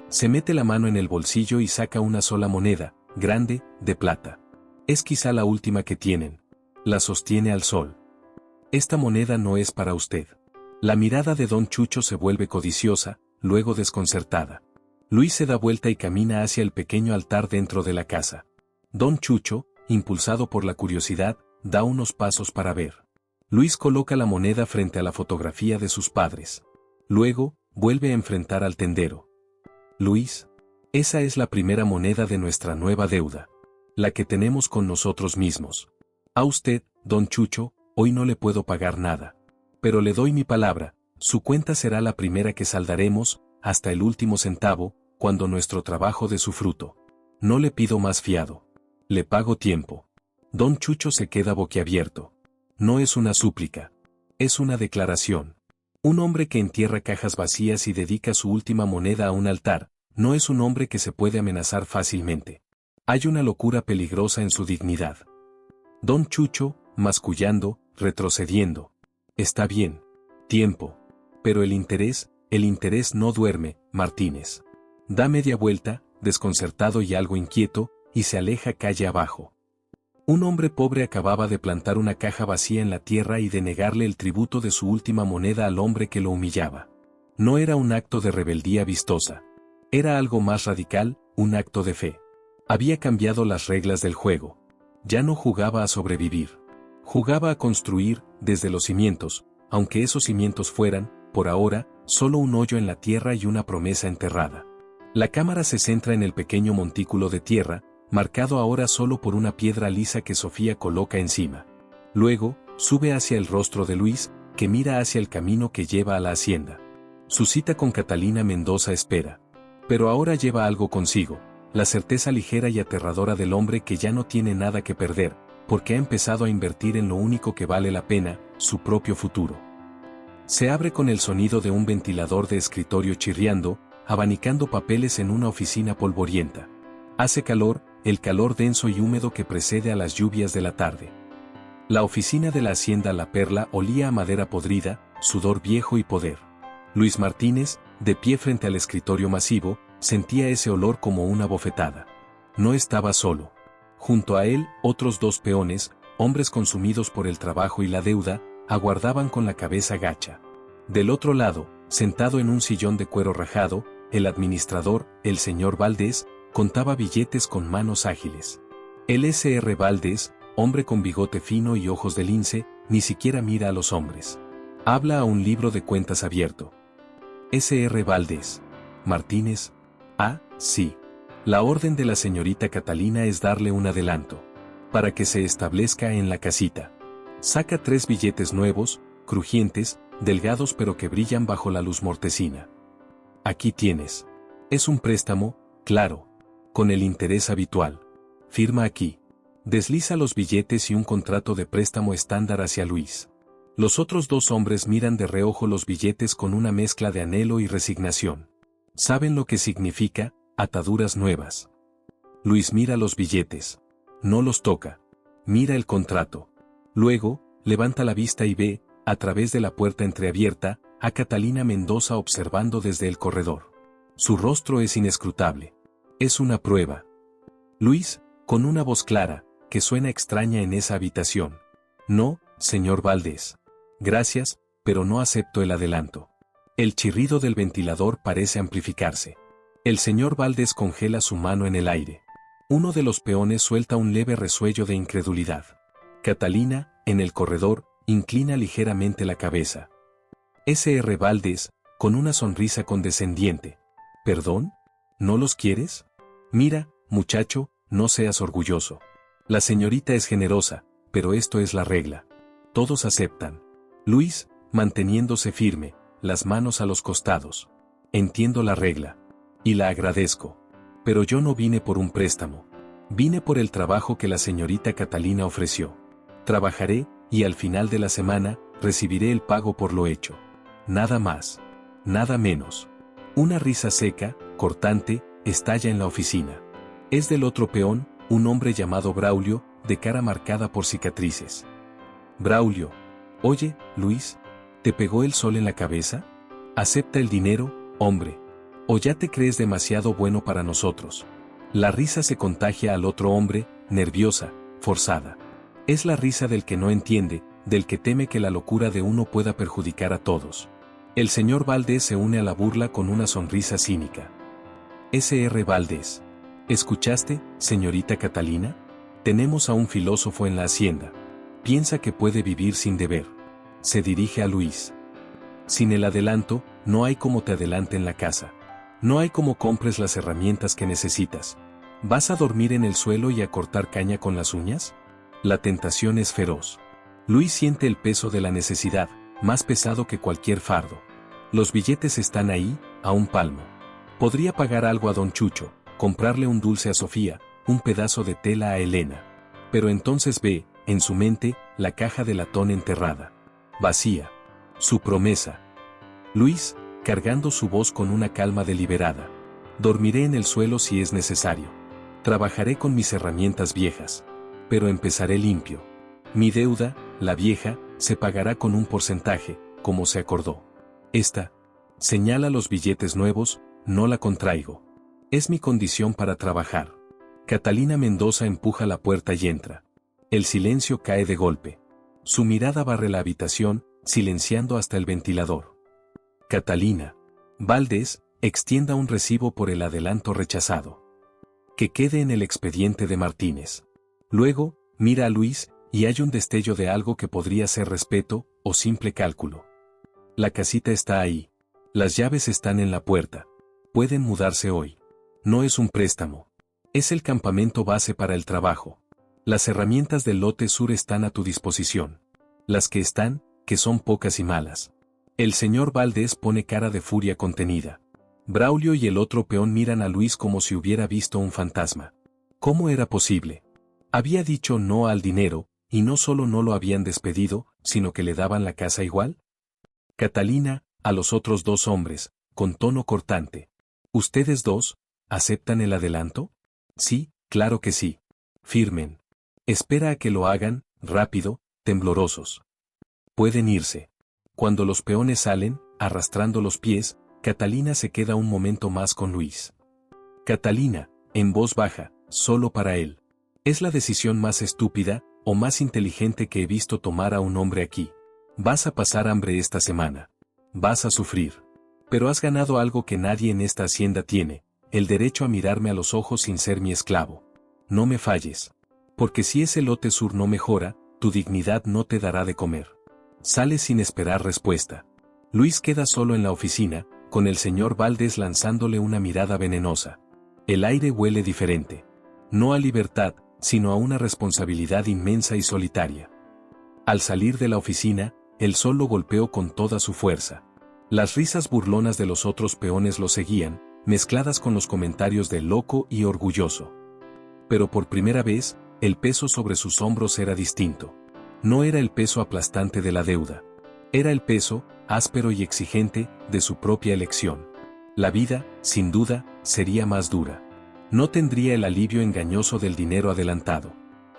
Se mete la mano en el bolsillo y saca una sola moneda, grande, de plata. Es quizá la última que tienen. La sostiene al sol. Esta moneda no es para usted. La mirada de don Chucho se vuelve codiciosa, luego desconcertada. Luis se da vuelta y camina hacia el pequeño altar dentro de la casa. Don Chucho, impulsado por la curiosidad, da unos pasos para ver. Luis coloca la moneda frente a la fotografía de sus padres. Luego, vuelve a enfrentar al tendero. Luis, esa es la primera moneda de nuestra nueva deuda. La que tenemos con nosotros mismos. A usted, don Chucho, hoy no le puedo pagar nada. Pero le doy mi palabra, su cuenta será la primera que saldaremos, hasta el último centavo, cuando nuestro trabajo dé su fruto. No le pido más fiado. Le pago tiempo. Don Chucho se queda boquiabierto. No es una súplica. Es una declaración. Un hombre que entierra cajas vacías y dedica su última moneda a un altar, no es un hombre que se puede amenazar fácilmente. Hay una locura peligrosa en su dignidad. Don Chucho, mascullando, retrocediendo. Está bien. Tiempo. Pero el interés no duerme, Martínez. Da media vuelta, desconcertado y algo inquieto, y se aleja calle abajo. Un hombre pobre acababa de plantar una caja vacía en la tierra y de negarle el tributo de su última moneda al hombre que lo humillaba. No era un acto de rebeldía vistosa. Era algo más radical, un acto de fe. Había cambiado las reglas del juego. Ya no jugaba a sobrevivir. Jugaba a construir, desde los cimientos, aunque esos cimientos fueran, por ahora, solo un hoyo en la tierra y una promesa enterrada. La cámara se centra en el pequeño montículo de tierra, marcado ahora solo por una piedra lisa que Sofía coloca encima. Luego, sube hacia el rostro de Luis, que mira hacia el camino que lleva a la hacienda. Su cita con Catalina Mendoza espera. Pero ahora lleva algo consigo, la certeza ligera y aterradora del hombre que ya no tiene nada que perder, porque ha empezado a invertir en lo único que vale la pena, su propio futuro. Se abre con el sonido de un ventilador de escritorio chirriando, abanicando papeles en una oficina polvorienta. Hace calor, el calor denso y húmedo que precede a las lluvias de la tarde. La oficina de la hacienda La Perla olía a madera podrida, sudor viejo y poder. Luis Martínez, de pie frente al escritorio masivo, sentía ese olor como una bofetada. No estaba solo. Junto a él, otros dos peones, hombres consumidos por el trabajo y la deuda, aguardaban con la cabeza gacha. Del otro lado, sentado en un sillón de cuero rajado, el administrador, el señor Valdés, contaba billetes con manos ágiles. El Sr. Valdés, hombre con bigote fino y ojos de lince, ni siquiera mira a los hombres. Habla a un libro de cuentas abierto. Sr. Valdés. Martínez. Ah, sí. La orden de la señorita Catalina es darle un adelanto. Para que se establezca en la casita. Saca 3 billetes nuevos, crujientes, delgados pero que brillan bajo la luz mortecina. Aquí tienes. Es un préstamo, claro. Con el interés habitual. Firma aquí. Desliza los billetes y un contrato de préstamo estándar hacia Luis. Los otros dos hombres miran de reojo los billetes con una mezcla de anhelo y resignación. Saben lo que significa, ataduras nuevas. Luis mira los billetes. No los toca. Mira el contrato. Luego, levanta la vista y ve, a través de la puerta entreabierta, a Catalina Mendoza observando desde el corredor. Su rostro es inescrutable. Es una prueba. Luis, con una voz clara, que suena extraña en esa habitación. No, señor Valdés. Gracias, pero no acepto el adelanto. El chirrido del ventilador parece amplificarse. El señor Valdés congela su mano en el aire. Uno de los peones suelta un leve resuello de incredulidad. Catalina, en el corredor, inclina ligeramente la cabeza. Sr. Valdés, con una sonrisa condescendiente. ¿Perdón? ¿No los quieres? Mira, muchacho, no seas orgulloso. La señorita es generosa, pero esto es la regla. Todos aceptan. Luis, manteniéndose firme, las manos a los costados. Entiendo la regla. Y la agradezco. Pero yo no vine por un préstamo. Vine por el trabajo que la señorita Catalina ofreció. Trabajaré, y al final de la semana, recibiré el pago por lo hecho. Nada más. Nada menos. Una risa seca, cortante, estalla en la oficina. Es del otro peón, un hombre llamado Braulio, de cara marcada por cicatrices. Braulio. Oye, Luis, ¿te pegó el sol en la cabeza? Acepta el dinero, hombre. O ya te crees demasiado bueno para nosotros. La risa se contagia al otro hombre, nerviosa, forzada. Es la risa del que no entiende, del que teme que la locura de uno pueda perjudicar a todos. El señor Valdés se une a la burla con una sonrisa cínica. S.R. Valdés. ¿Escuchaste, señorita Catalina? Tenemos a un filósofo en la hacienda. Piensa que puede vivir sin deber. Se dirige a Luis. Sin el adelanto, no hay como te adelante en la casa. No hay como compres las herramientas que necesitas. ¿Vas a dormir en el suelo y a cortar caña con las uñas? La tentación es feroz. Luis siente el peso de la necesidad, más pesado que cualquier fardo. Los billetes están ahí, a un palmo. Podría pagar algo a don Chucho, comprarle un dulce a Sofía, un pedazo de tela a Elena. Pero entonces ve, en su mente, la caja de latón enterrada. Vacía. Su promesa. Luis, cargando su voz con una calma deliberada. Dormiré en el suelo si es necesario. Trabajaré con mis herramientas viejas. Pero empezaré limpio. Mi deuda, la vieja, se pagará con un porcentaje, como se acordó. Esta, señala los billetes nuevos, no la contraigo. Es mi condición para trabajar. Catalina Mendoza empuja la puerta y entra. El silencio cae de golpe. Su mirada barre la habitación, silenciando hasta el ventilador. Catalina. Valdés, extienda un recibo por el adelanto rechazado. Que quede en el expediente de Martínez. Luego, mira a Luis, y hay un destello de algo que podría ser respeto, o simple cálculo. La casita está ahí. Las llaves están en la puerta. Pueden mudarse hoy. No es un préstamo. Es el campamento base para el trabajo. Las herramientas del lote sur están a tu disposición. Las que están, que son pocas y malas. El señor Valdés pone cara de furia contenida. Braulio y el otro peón miran a Luis como si hubiera visto un fantasma. ¿Cómo era posible? Había dicho no al dinero, y no solo no lo habían despedido, sino que le daban la casa igual. Catalina, a los otros dos hombres, con tono cortante. ¿Ustedes dos, aceptan el adelanto? Sí, claro que sí. Firmen. Espera a que lo hagan, rápido, temblorosos. Pueden irse. Cuando los peones salen, arrastrando los pies, Catalina se queda un momento más con Luis. Catalina, en voz baja, solo para él. Es la decisión más estúpida, o más inteligente que he visto tomar a un hombre aquí. Vas a pasar hambre esta semana. Vas a sufrir. Pero has ganado algo que nadie en esta hacienda tiene, el derecho a mirarme a los ojos sin ser mi esclavo. No me falles. Porque si ese lote sur no mejora, tu dignidad no te dará de comer. Sale sin esperar respuesta. Luis queda solo en la oficina, con el señor Valdés lanzándole una mirada venenosa. El aire huele diferente. No a libertad, sino a una responsabilidad inmensa y solitaria. Al salir de la oficina, el sol lo golpeó con toda su fuerza. Las risas burlonas de los otros peones lo seguían, mezcladas con los comentarios de loco y orgulloso. Pero por primera vez, el peso sobre sus hombros era distinto. No era el peso aplastante de la deuda. Era el peso, áspero y exigente, de su propia elección. La vida, sin duda, sería más dura. No tendría el alivio engañoso del dinero adelantado.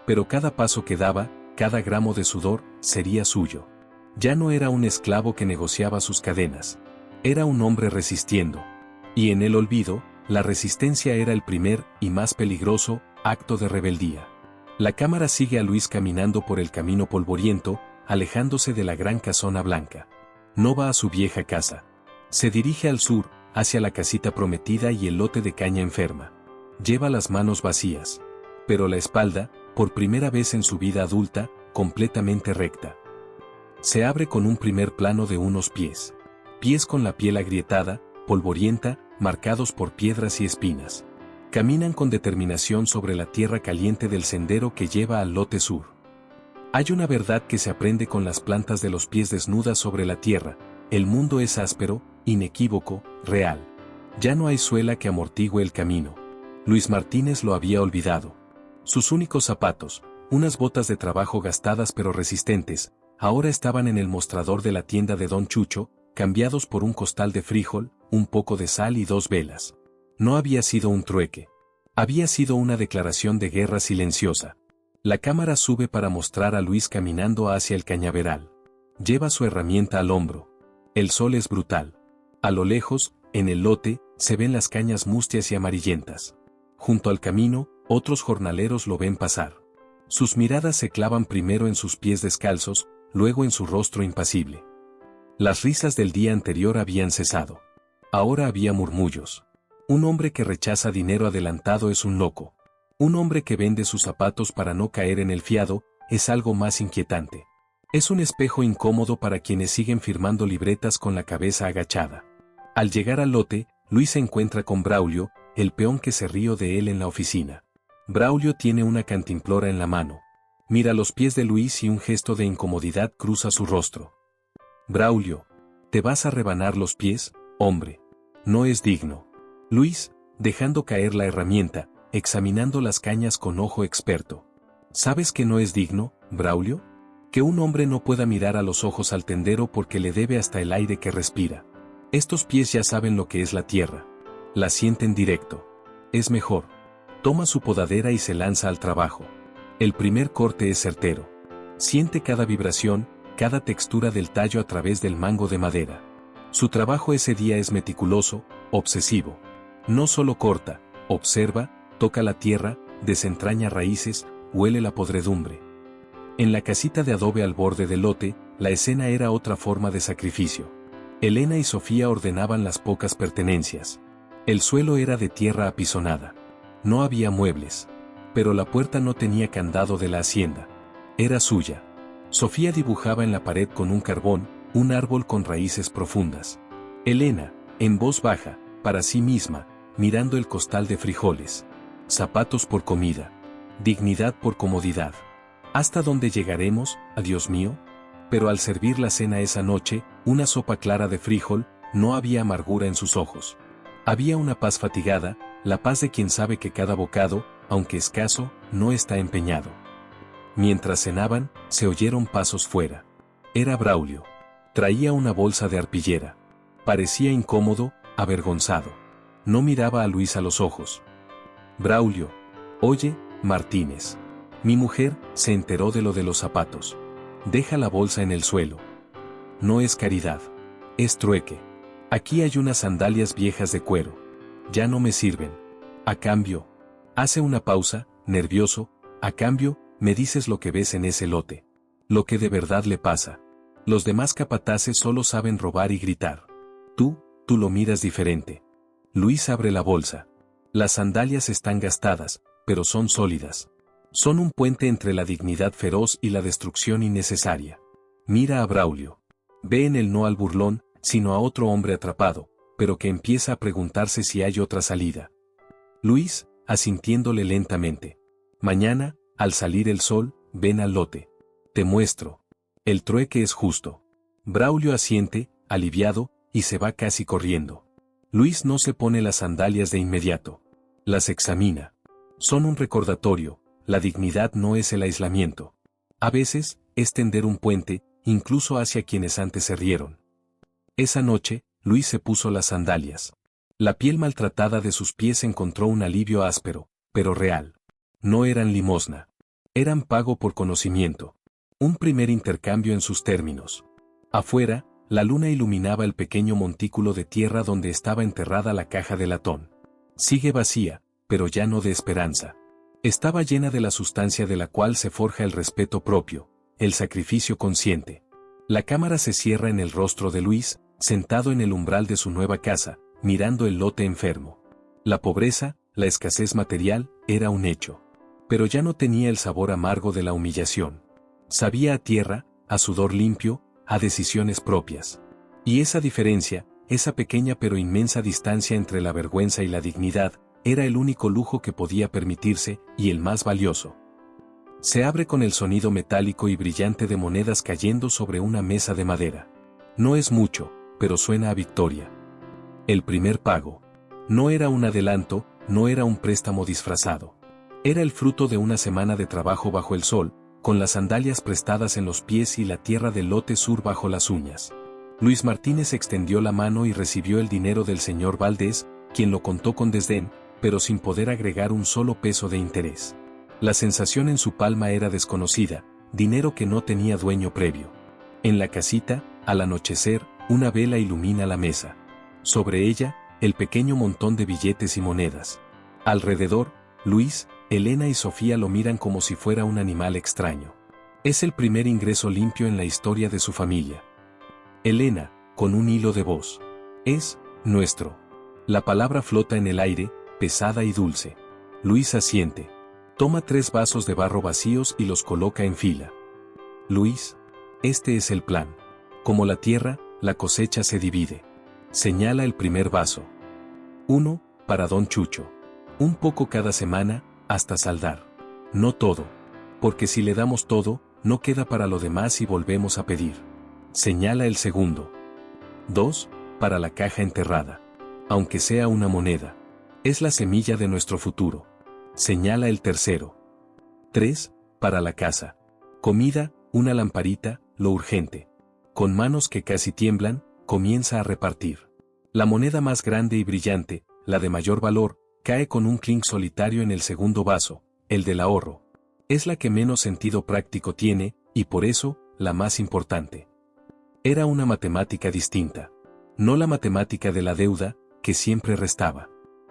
Pero cada paso que daba, cada gramo de sudor, sería suyo. Ya no era un esclavo que negociaba sus cadenas. Era un hombre resistiendo. Y en el olvido, la resistencia era el primer, y más peligroso, acto de rebeldía. La cámara sigue a Luis caminando por el camino polvoriento, alejándose de la gran casona blanca. No va a su vieja casa. Se dirige al sur, hacia la casita prometida y el lote de caña enferma. Lleva las manos vacías. Pero la espalda, por primera vez en su vida adulta, completamente recta. Se abre con un primer plano de unos pies. Pies con la piel agrietada, polvorienta, marcados por piedras y espinas. Caminan con determinación sobre la tierra caliente del sendero que lleva al lote sur. Hay una verdad que se aprende con las plantas de los pies desnudas sobre la tierra: el mundo es áspero, inequívoco, real. Ya no hay suela que amortigue el camino. Luis Martínez lo había olvidado. Sus únicos zapatos, unas botas de trabajo gastadas pero resistentes, ahora estaban en el mostrador de la tienda de don Chucho, cambiados por un costal de frijol, un poco de sal y 2 velas. No había sido un trueque. Había sido una declaración de guerra silenciosa. La cámara sube para mostrar a Luis caminando hacia el cañaveral. Lleva su herramienta al hombro. El sol es brutal. A lo lejos, en el lote, se ven las cañas mustias y amarillentas. Junto al camino, otros jornaleros lo ven pasar. Sus miradas se clavan primero en sus pies descalzos, luego en su rostro impasible. Las risas del día anterior habían cesado. Ahora había murmullos. Un hombre que rechaza dinero adelantado es un loco. Un hombre que vende sus zapatos para no caer en el fiado es algo más inquietante. Es un espejo incómodo para quienes siguen firmando libretas con la cabeza agachada. Al llegar al lote, Luis se encuentra con Braulio, el peón que se rió de él en la oficina. Braulio tiene una cantimplora en la mano. Mira los pies de Luis y un gesto de incomodidad cruza su rostro. Braulio, ¿te vas a rebanar los pies, hombre? No es digno. Luis, dejando caer la herramienta, examinando las cañas con ojo experto. ¿Sabes que no es digno, Braulio? Que un hombre no pueda mirar a los ojos al tendero porque le debe hasta el aire que respira. Estos pies ya saben lo que es la tierra. La sienten directo. Es mejor. Toma su podadera y se lanza al trabajo. El primer corte es certero. Siente cada vibración, cada textura del tallo a través del mango de madera. Su trabajo ese día es meticuloso, obsesivo. No solo corta, observa, toca la tierra, desentraña raíces, huele la podredumbre. En la casita de adobe al borde del lote, la escena era otra forma de sacrificio. Elena y Sofía ordenaban las pocas pertenencias. El suelo era de tierra apisonada. No había muebles. Pero la puerta no tenía candado de la hacienda. Era suya. Sofía dibujaba en la pared con un carbón, un árbol con raíces profundas. Elena, en voz baja, para sí misma, mirando el costal de frijoles. Zapatos por comida. Dignidad por comodidad. ¿Hasta dónde llegaremos, Dios mío? Pero al servir la cena esa noche, una sopa clara de frijol, no había amargura en sus ojos. Había una paz fatigada, la paz de quien sabe que cada bocado, aunque escaso, no está empeñado. Mientras cenaban, se oyeron pasos fuera. Era Braulio. Traía una bolsa de arpillera. Parecía incómodo, avergonzado. No miraba a Luis a los ojos. Braulio. Oye, Martínez. Mi mujer se enteró de lo de los zapatos. Deja la bolsa en el suelo. No es caridad. Es trueque. Aquí hay unas sandalias viejas de cuero. Ya no me sirven. A cambio. Hace una pausa, nervioso. A cambio, me dices lo que ves en ese lote. Lo que de verdad le pasa. Los demás capataces solo saben robar y gritar. Tú lo miras diferente. Luis abre la bolsa. Las sandalias están gastadas, pero son sólidas. Son un puente entre la dignidad feroz y la destrucción innecesaria. Mira a Braulio. Ve en él no al burlón, sino a otro hombre atrapado, pero que empieza a preguntarse si hay otra salida. Luis, asintiéndole lentamente. Mañana, al salir el sol, ven al lote. Te muestro. El trueque es justo. Braulio asiente, aliviado, y se va casi corriendo. Luis no se pone las sandalias de inmediato. Las examina. Son un recordatorio, la dignidad no es el aislamiento. A veces, es tender un puente, incluso hacia quienes antes se rieron. Esa noche, Luis se puso las sandalias. La piel maltratada de sus pies encontró un alivio áspero, pero real. No eran limosna. Eran pago por conocimiento. Un primer intercambio en sus términos. Afuera, la luna iluminaba el pequeño montículo de tierra donde estaba enterrada la caja de latón. Sigue vacía, pero ya no de esperanza. Estaba llena de la sustancia de la cual se forja el respeto propio, el sacrificio consciente. La cámara se cierra en el rostro de Luis, sentado en el umbral de su nueva casa, mirando el lote enfermo. La pobreza, la escasez material, era un hecho. Pero ya no tenía el sabor amargo de la humillación. Sabía a tierra, a sudor limpio, a decisiones propias. Y esa diferencia, esa pequeña pero inmensa distancia entre la vergüenza y la dignidad, era el único lujo que podía permitirse, y el más valioso. Se abre con el sonido metálico y brillante de monedas cayendo sobre una mesa de madera. No es mucho, pero suena a victoria. El primer pago. No era un adelanto, no era un préstamo disfrazado. Era el fruto de una semana de trabajo bajo el sol, con las sandalias prestadas en los pies y la tierra del lote sur bajo las uñas. Luis Martínez extendió la mano y recibió el dinero del señor Valdés, quien lo contó con desdén, pero sin poder agregar un solo peso de interés. La sensación en su palma era desconocida, dinero que no tenía dueño previo. En la casita, al anochecer, una vela ilumina la mesa. Sobre ella, el pequeño montón de billetes y monedas. Alrededor, Luis, Elena y Sofía lo miran como si fuera un animal extraño. Es el primer ingreso limpio en la historia de su familia. Elena, con un hilo de voz. Es nuestro. La palabra flota en el aire, pesada y dulce. Luis asiente. Toma 3 vasos de barro vacíos y los coloca en fila. Luis, este es el plan. Como la tierra, la cosecha se divide. Señala el primer vaso. 1, para Don Chucho. Un poco cada semana, hasta saldar. No todo. Porque si le damos todo, no queda para lo demás y volvemos a pedir. Señala el segundo. 2, para la caja enterrada. Aunque sea una moneda. Es la semilla de nuestro futuro. Señala el tercero. 3, para la casa. Comida, una lamparita, lo urgente. Con manos que casi tiemblan, comienza a repartir. La moneda más grande y brillante, la de mayor valor, cae con un clink solitario en el segundo vaso, el del ahorro. Es la que menos sentido práctico tiene, y por eso, la más importante. Era una matemática distinta. No la matemática de la deuda, que siempre restaba.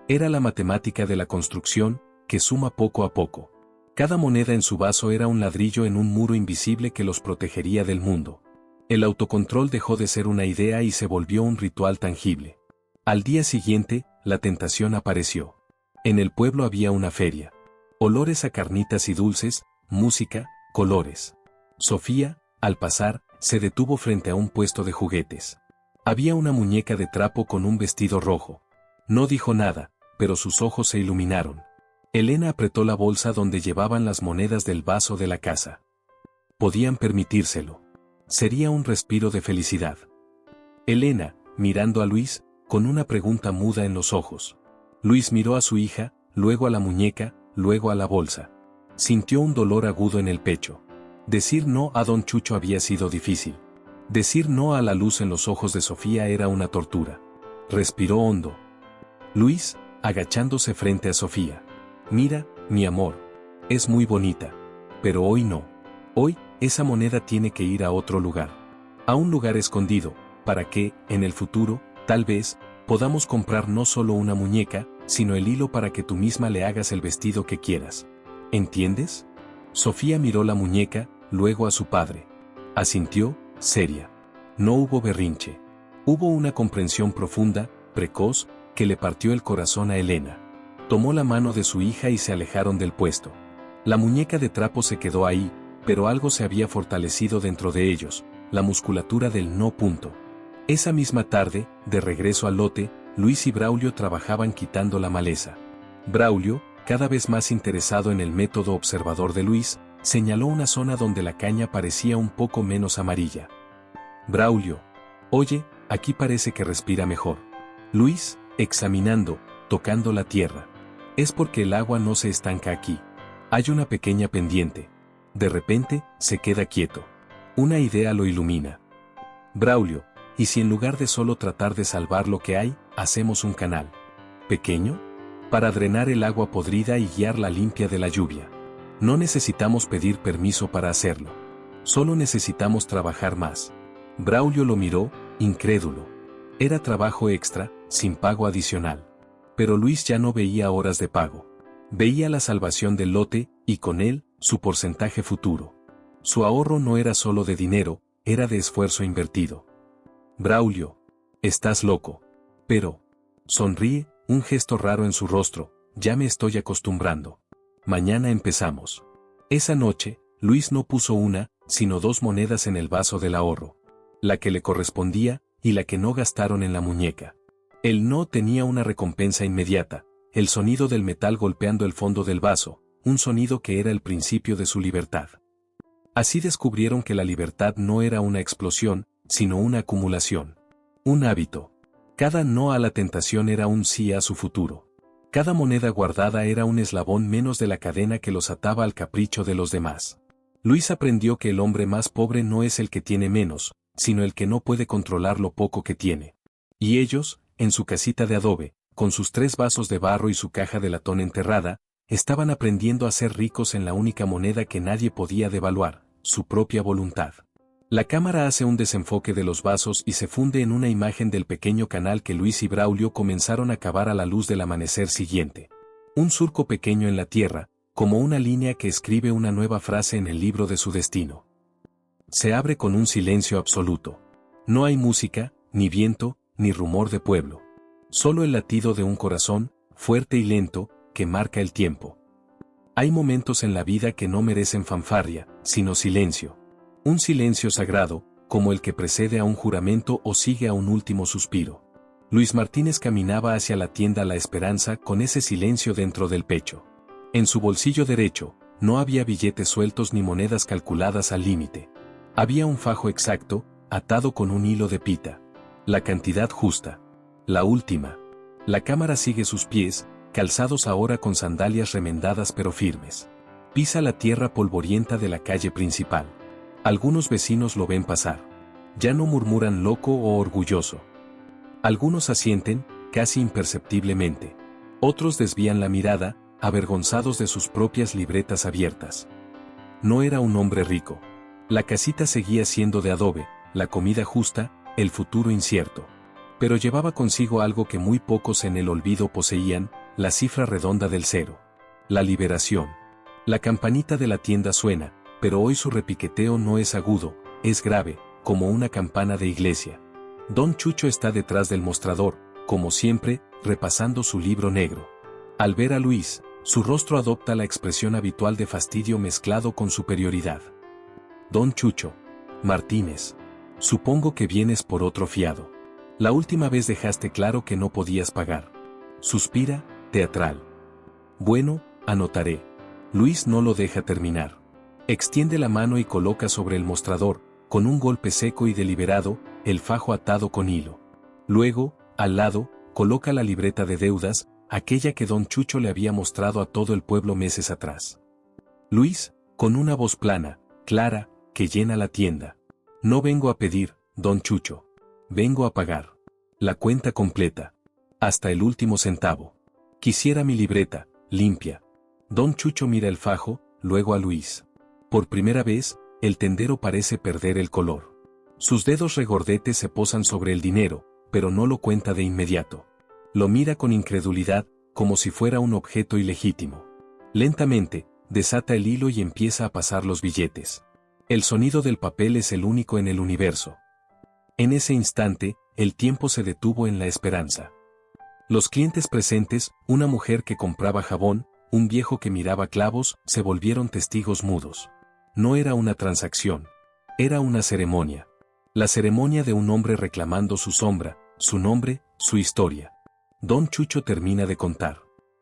Era la matemática de la construcción, que suma poco a poco. Cada moneda en su vaso era un ladrillo en un muro invisible que los protegería del mundo. El autocontrol dejó de ser una idea y se volvió un ritual tangible. Al día siguiente, la tentación apareció. En el pueblo había una feria. Olores a carnitas y dulces, música, colores. Sofía, al pasar, se detuvo frente a un puesto de juguetes. Había una muñeca de trapo con un vestido rojo. No dijo nada, pero sus ojos se iluminaron. Elena apretó la bolsa donde llevaban las monedas del vaso de la casa. Podían permitírselo. Sería un respiro de felicidad. Elena, mirando a Luis, con una pregunta muda en los ojos. Luis miró a su hija, luego a la muñeca, luego a la bolsa. Sintió un dolor agudo en el pecho. Decir no a Don Chucho había sido difícil. Decir no a la luz en los ojos de Sofía era una tortura. Respiró hondo. Luis, agachándose frente a Sofía. Mira, mi amor. Es muy bonita. Pero hoy no. Hoy, esa moneda tiene que ir a otro lugar. A un lugar escondido, para que, en el futuro, tal vez, podamos comprar no solo una muñeca, sino el hilo para que tú misma le hagas el vestido que quieras. ¿Entiendes? Sofía miró la muñeca, luego a su padre. Asintió, seria. No hubo berrinche. Hubo una comprensión profunda, precoz, que le partió el corazón a Elena. Tomó la mano de su hija y se alejaron del puesto. La muñeca de trapo se quedó ahí, pero algo se había fortalecido dentro de ellos, la musculatura del no punto. Esa misma tarde, de regreso al lote, Luis y Braulio trabajaban quitando la maleza. Braulio, cada vez más interesado en el método observador de Luis, señaló una zona donde la caña parecía un poco menos amarilla. Braulio. Oye, aquí parece que respira mejor. Luis, examinando, tocando la tierra. Es porque el agua no se estanca aquí. Hay una pequeña pendiente. De repente, se queda quieto. Una idea lo ilumina. Braulio, ¿y si en lugar de solo tratar de salvar lo que hay, hacemos un canal pequeño? Para drenar el agua podrida y guiar la limpia de la lluvia. No necesitamos pedir permiso para hacerlo. Solo necesitamos trabajar más. Braulio lo miró, incrédulo. Era trabajo extra, sin pago adicional. Pero Luis ya no veía horas de pago. Veía la salvación del lote, y con él, su porcentaje futuro. Su ahorro no era solo de dinero, era de esfuerzo invertido. Braulio, estás loco. Pero, sonríe, un gesto raro en su rostro, ya me estoy acostumbrando. Mañana empezamos. Esa noche, Luis no puso una, sino 2 monedas en el vaso del ahorro. La que le correspondía, y la que no gastaron en la muñeca. El no tenía una recompensa inmediata, el sonido del metal golpeando el fondo del vaso, un sonido que era el principio de su libertad. Así descubrieron que la libertad no era una explosión, sino una acumulación. Un hábito. Cada no a la tentación era un sí a su futuro. Cada moneda guardada era un eslabón menos de la cadena que los ataba al capricho de los demás. Luis aprendió que el hombre más pobre no es el que tiene menos, sino el que no puede controlar lo poco que tiene. Y ellos, en su casita de adobe, con sus 3 vasos de barro y su caja de latón enterrada, estaban aprendiendo a ser ricos en la única moneda que nadie podía devaluar, su propia voluntad. La cámara hace un desenfoque de los vasos y se funde en una imagen del pequeño canal que Luis y Braulio comenzaron a cavar a la luz del amanecer siguiente. Un surco pequeño en la tierra, como una línea que escribe una nueva frase en el libro de su destino. Se abre con un silencio absoluto. No hay música, ni viento, ni rumor de pueblo. Solo el latido de un corazón, fuerte y lento, que marca el tiempo. Hay momentos en la vida que no merecen fanfarria, sino silencio. Un silencio sagrado, como el que precede a un juramento o sigue a un último suspiro. Luis Martínez caminaba hacia la tienda La Esperanza con ese silencio dentro del pecho. En su bolsillo derecho, no había billetes sueltos ni monedas calculadas al límite. Había un fajo exacto, atado con un hilo de pita. La cantidad justa. La última. La cámara sigue sus pies, calzados ahora con sandalias remendadas pero firmes. Pisa la tierra polvorienta de la calle principal. Algunos vecinos lo ven pasar. Ya no murmuran loco o orgulloso. Algunos asienten, casi imperceptiblemente. Otros desvían la mirada, avergonzados de sus propias libretas abiertas. No era un hombre rico. La casita seguía siendo de adobe, la comida justa, el futuro incierto. Pero llevaba consigo algo que muy pocos en el olvido poseían, la cifra redonda del cero. La liberación. La campanita de la tienda suena, pero hoy su repiqueteo no es agudo, es grave, como una campana de iglesia. Don Chucho está detrás del mostrador, como siempre, repasando su libro negro. Al ver a Luis, su rostro adopta la expresión habitual de fastidio mezclado con superioridad. Don Chucho. Martínez. Supongo que vienes por otro fiado. La última vez dejaste claro que no podías pagar. Suspira, teatral. Bueno, anotaré. Luis no lo deja terminar. Extiende la mano y coloca sobre el mostrador, con un golpe seco y deliberado, el fajo atado con hilo. Luego, al lado, coloca la libreta de deudas, aquella que don Chucho le había mostrado a todo el pueblo meses atrás. Luis, con una voz plana, clara, que llena la tienda. No vengo a pedir, don Chucho. Vengo a pagar. La cuenta completa. Hasta el último centavo. Quisiera mi libreta, limpia. Don Chucho mira el fajo, luego a Luis. Por primera vez, el tendero parece perder el color. Sus dedos regordetes se posan sobre el dinero, pero no lo cuenta de inmediato. Lo mira con incredulidad, como si fuera un objeto ilegítimo. Lentamente, desata el hilo y empieza a pasar los billetes. El sonido del papel es el único en el universo. En ese instante, el tiempo se detuvo en La Esperanza. Los clientes presentes, una mujer que compraba jabón, un viejo que miraba clavos, se volvieron testigos mudos. No era una transacción. Era una ceremonia. La ceremonia de un hombre reclamando su sombra, su nombre, su historia. Don Chucho termina de contar.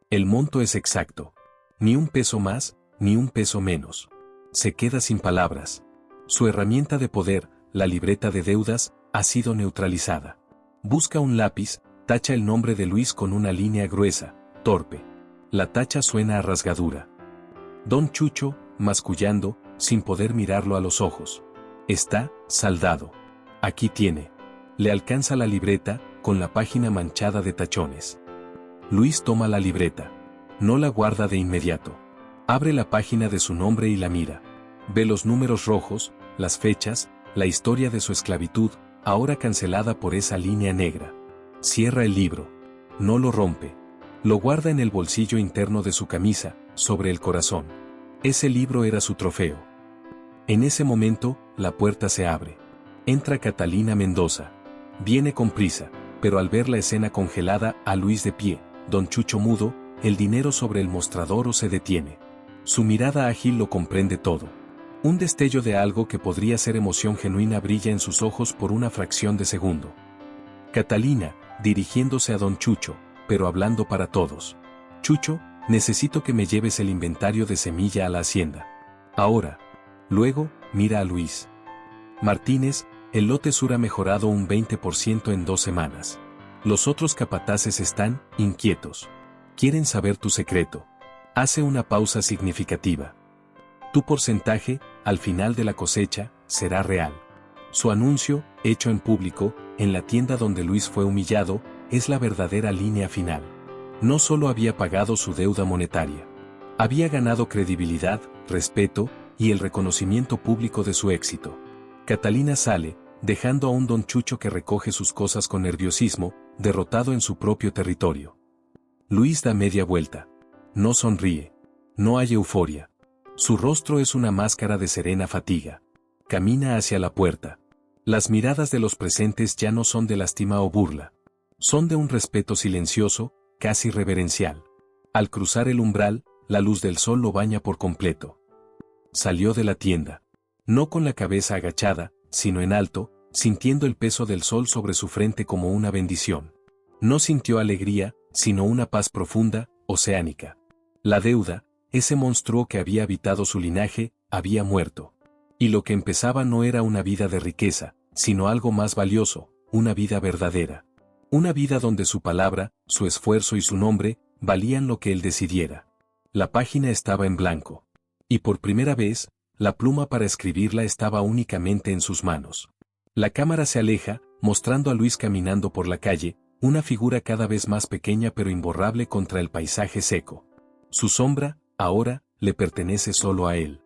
El monto es exacto. Ni un peso más, ni un peso menos. Se queda sin palabras. Su herramienta de poder, la libreta de deudas, ha sido neutralizada. Busca un lápiz, tacha el nombre de Luis con una línea gruesa, torpe. La tacha suena a rasgadura. Don Chucho, mascullando, sin poder mirarlo a los ojos. Está saldado. Aquí tiene. Le alcanza la libreta, con la página manchada de tachones. Luis toma la libreta. No la guarda de inmediato. Abre la página de su nombre y la mira. Ve los números rojos, las fechas, la historia de su esclavitud, ahora cancelada por esa línea negra. Cierra el libro. No lo rompe. Lo guarda en el bolsillo interno de su camisa, sobre el corazón. Ese libro era su trofeo. En ese momento, la puerta se abre. Entra Catalina Mendoza. Viene con prisa, pero al ver la escena congelada, a Luis de pie, don Chucho mudo, el dinero sobre el mostrador o se detiene. Su mirada ágil lo comprende todo. Un destello de algo que podría ser emoción genuina brilla en sus ojos por una fracción de segundo. Catalina, dirigiéndose a don Chucho, pero hablando para todos. Chucho, necesito que me lleves el inventario de semilla a la hacienda. Ahora. Luego, mira a Luis. Martínez, el lote sur ha mejorado un 20% en 2 semanas. Los otros capataces están inquietos. Quieren saber tu secreto. Hace una pausa significativa. Tu porcentaje, al final de la cosecha, será real. Su anuncio, hecho en público, en la tienda donde Luis fue humillado, es la verdadera línea final. No solo había pagado su deuda monetaria. Había ganado credibilidad, respeto y el reconocimiento público de su éxito. Catalina sale, dejando a un don Chucho que recoge sus cosas con nerviosismo, derrotado en su propio territorio. Luis da media vuelta. No sonríe. No hay euforia. Su rostro es una máscara de serena fatiga. Camina hacia la puerta. Las miradas de los presentes ya no son de lástima o burla. Son de un respeto silencioso, casi reverencial. Al cruzar el umbral, la luz del sol lo baña por completo. Salió de la tienda. No con la cabeza agachada, sino en alto, sintiendo el peso del sol sobre su frente como una bendición. No sintió alegría, sino una paz profunda, oceánica. La deuda, ese monstruo que había habitado su linaje, había muerto. Y lo que empezaba no era una vida de riqueza, sino algo más valioso, una vida verdadera. Una vida donde su palabra, su esfuerzo y su nombre, valían lo que él decidiera. La página estaba en blanco. Y por primera vez, la pluma para escribirla estaba únicamente en sus manos. La cámara se aleja, mostrando a Luis caminando por la calle, una figura cada vez más pequeña pero imborrable contra el paisaje seco. Su sombra, ahora, le pertenece solo a él.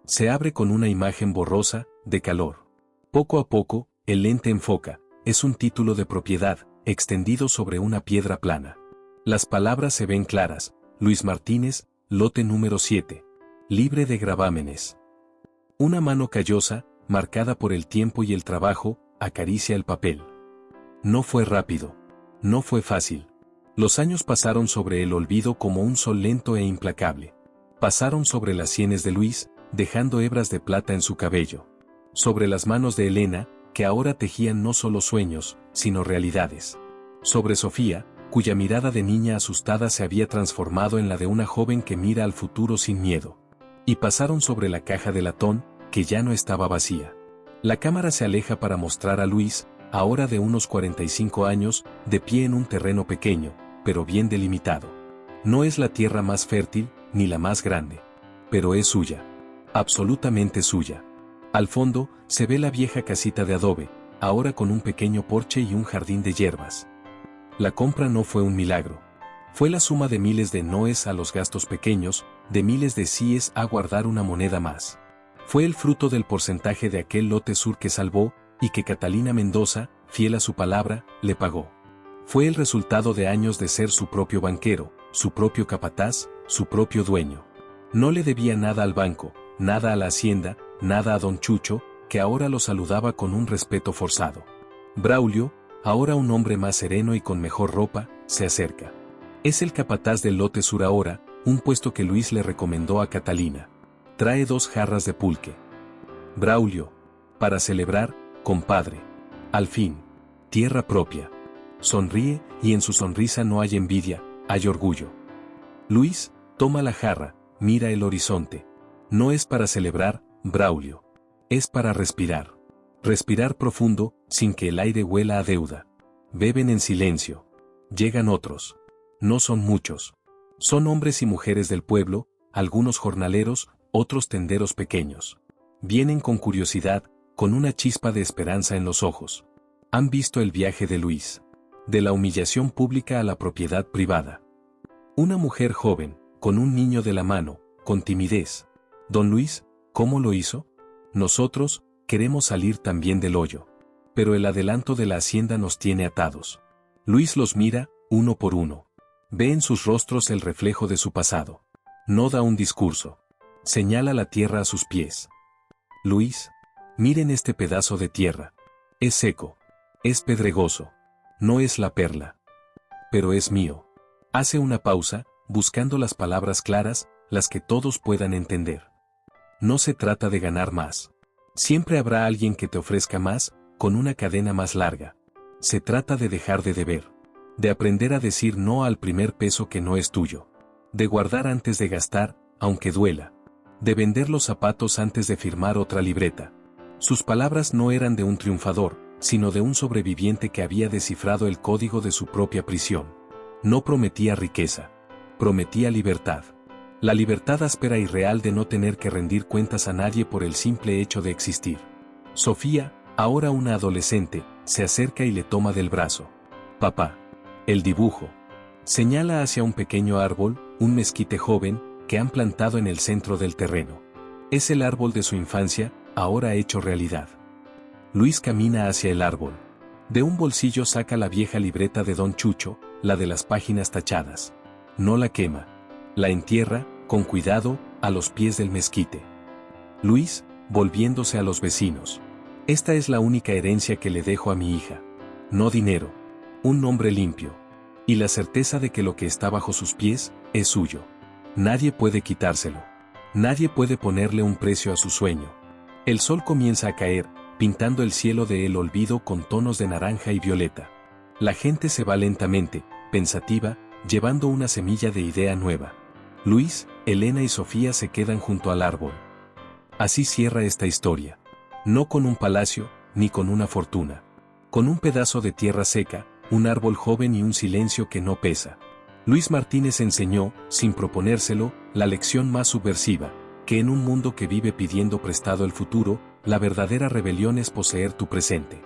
Se abre con una imagen borrosa, de calor. Poco a poco, el lente enfoca, es un título de propiedad, extendido sobre una piedra plana. Las palabras se ven claras, Luis Martínez, lote número 7. Libre de gravámenes. Una mano callosa, marcada por el tiempo y el trabajo, acaricia el papel. No fue rápido. No fue fácil. Los años pasaron sobre el olvido como un sol lento e implacable. Pasaron sobre las sienes de Luis, dejando hebras de plata en su cabello. Sobre las manos de Elena, que ahora tejían no solo sueños, sino realidades. Sobre Sofía, cuya mirada de niña asustada se había transformado en la de una joven que mira al futuro sin miedo. Y pasaron sobre la caja de latón, que ya no estaba vacía. La cámara se aleja para mostrar a Luis, ahora de unos 45 años, de pie en un terreno pequeño, pero bien delimitado. No es la tierra más fértil, ni la más grande. Pero es suya. Absolutamente suya. Al fondo, se ve la vieja casita de adobe, ahora con un pequeño porche y un jardín de hierbas. La compra no fue un milagro. Fue la suma de miles de noes a los gastos pequeños, de miles de síes a guardar una moneda más. Fue el fruto del porcentaje de aquel lote sur que salvó, y que Catalina Mendoza, fiel a su palabra, le pagó. Fue el resultado de años de ser su propio banquero, su propio capataz, su propio dueño. No le debía nada al banco, nada a la hacienda, nada a don Chucho, que ahora lo saludaba con un respeto forzado. Braulio, ahora un hombre más sereno y con mejor ropa, se acerca. Es el capataz del lote sur ahora, un puesto que Luis le recomendó a Catalina. Trae 2 jarras de pulque. Braulio. Para celebrar, compadre. Al fin. Tierra propia. Sonríe, y en su sonrisa no hay envidia, hay orgullo. Luis, toma la jarra, mira el horizonte. No es para celebrar, Braulio. Es para respirar. Respirar profundo, sin que el aire huela a deuda. Beben en silencio. Llegan otros. No son muchos. Son hombres y mujeres del pueblo, algunos jornaleros, otros tenderos pequeños. Vienen con curiosidad, con una chispa de esperanza en los ojos. Han visto el viaje de Luis. De la humillación pública a la propiedad privada. Una mujer joven, con un niño de la mano, con timidez. Don Luis, ¿cómo lo hizo? Nosotros, queremos salir también del hoyo. Pero el adelanto de la hacienda nos tiene atados. Luis los mira, uno por uno. Ve en sus rostros el reflejo de su pasado. No da un discurso. Señala la tierra a sus pies. Luis, miren este pedazo de tierra. Es seco. Es pedregoso. No es la perla. Pero es mío. Hace una pausa, buscando las palabras claras, las que todos puedan entender. No se trata de ganar más. Siempre habrá alguien que te ofrezca más, con una cadena más larga. Se trata de dejar de deber. De aprender a decir no al primer peso que no es tuyo. De guardar antes de gastar, aunque duela. De vender los zapatos antes de firmar otra libreta. Sus palabras no eran de un triunfador, sino de un sobreviviente que había descifrado el código de su propia prisión. No prometía riqueza. Prometía libertad. La libertad áspera y real de no tener que rendir cuentas a nadie por el simple hecho de existir. Sofía, ahora una adolescente, se acerca y le toma del brazo. Papá. El dibujo. Señala hacia un pequeño árbol, un mezquite joven, que han plantado en el centro del terreno. Es el árbol de su infancia, ahora hecho realidad. Luis camina hacia el árbol. De un bolsillo saca la vieja libreta de Don Chucho, la de las páginas tachadas. No la quema. La entierra, con cuidado, a los pies del mezquite. Luis, volviéndose a los vecinos. Esta es la única herencia que le dejo a mi hija. No dinero. Un nombre limpio. Y la certeza de que lo que está bajo sus pies, es suyo. Nadie puede quitárselo. Nadie puede ponerle un precio a su sueño. El sol comienza a caer, pintando el cielo de el olvido con tonos de naranja y violeta. La gente se va lentamente, pensativa, llevando una semilla de idea nueva. Luis, Elena y Sofía se quedan junto al árbol. Así cierra esta historia. No con un palacio, ni con una fortuna. Con un pedazo de tierra seca, un árbol joven y un silencio que no pesa. Luis Martínez enseñó, sin proponérselo, la lección más subversiva, que en un mundo que vive pidiendo prestado el futuro, la verdadera rebelión es poseer tu presente.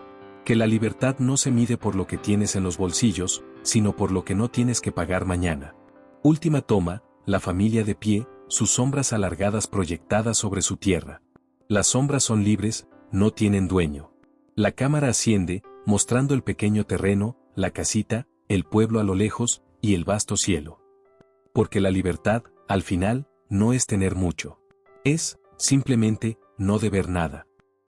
Que la libertad no se mide por lo que tienes en los bolsillos, sino por lo que no tienes que pagar mañana. Última toma, la familia de pie, sus sombras alargadas proyectadas sobre su tierra. Las sombras son libres, no tienen dueño. La cámara asciende, mostrando el pequeño terreno, la casita, el pueblo a lo lejos, y el vasto cielo. Porque la libertad, al final, no es tener mucho. Es, simplemente, no deber nada.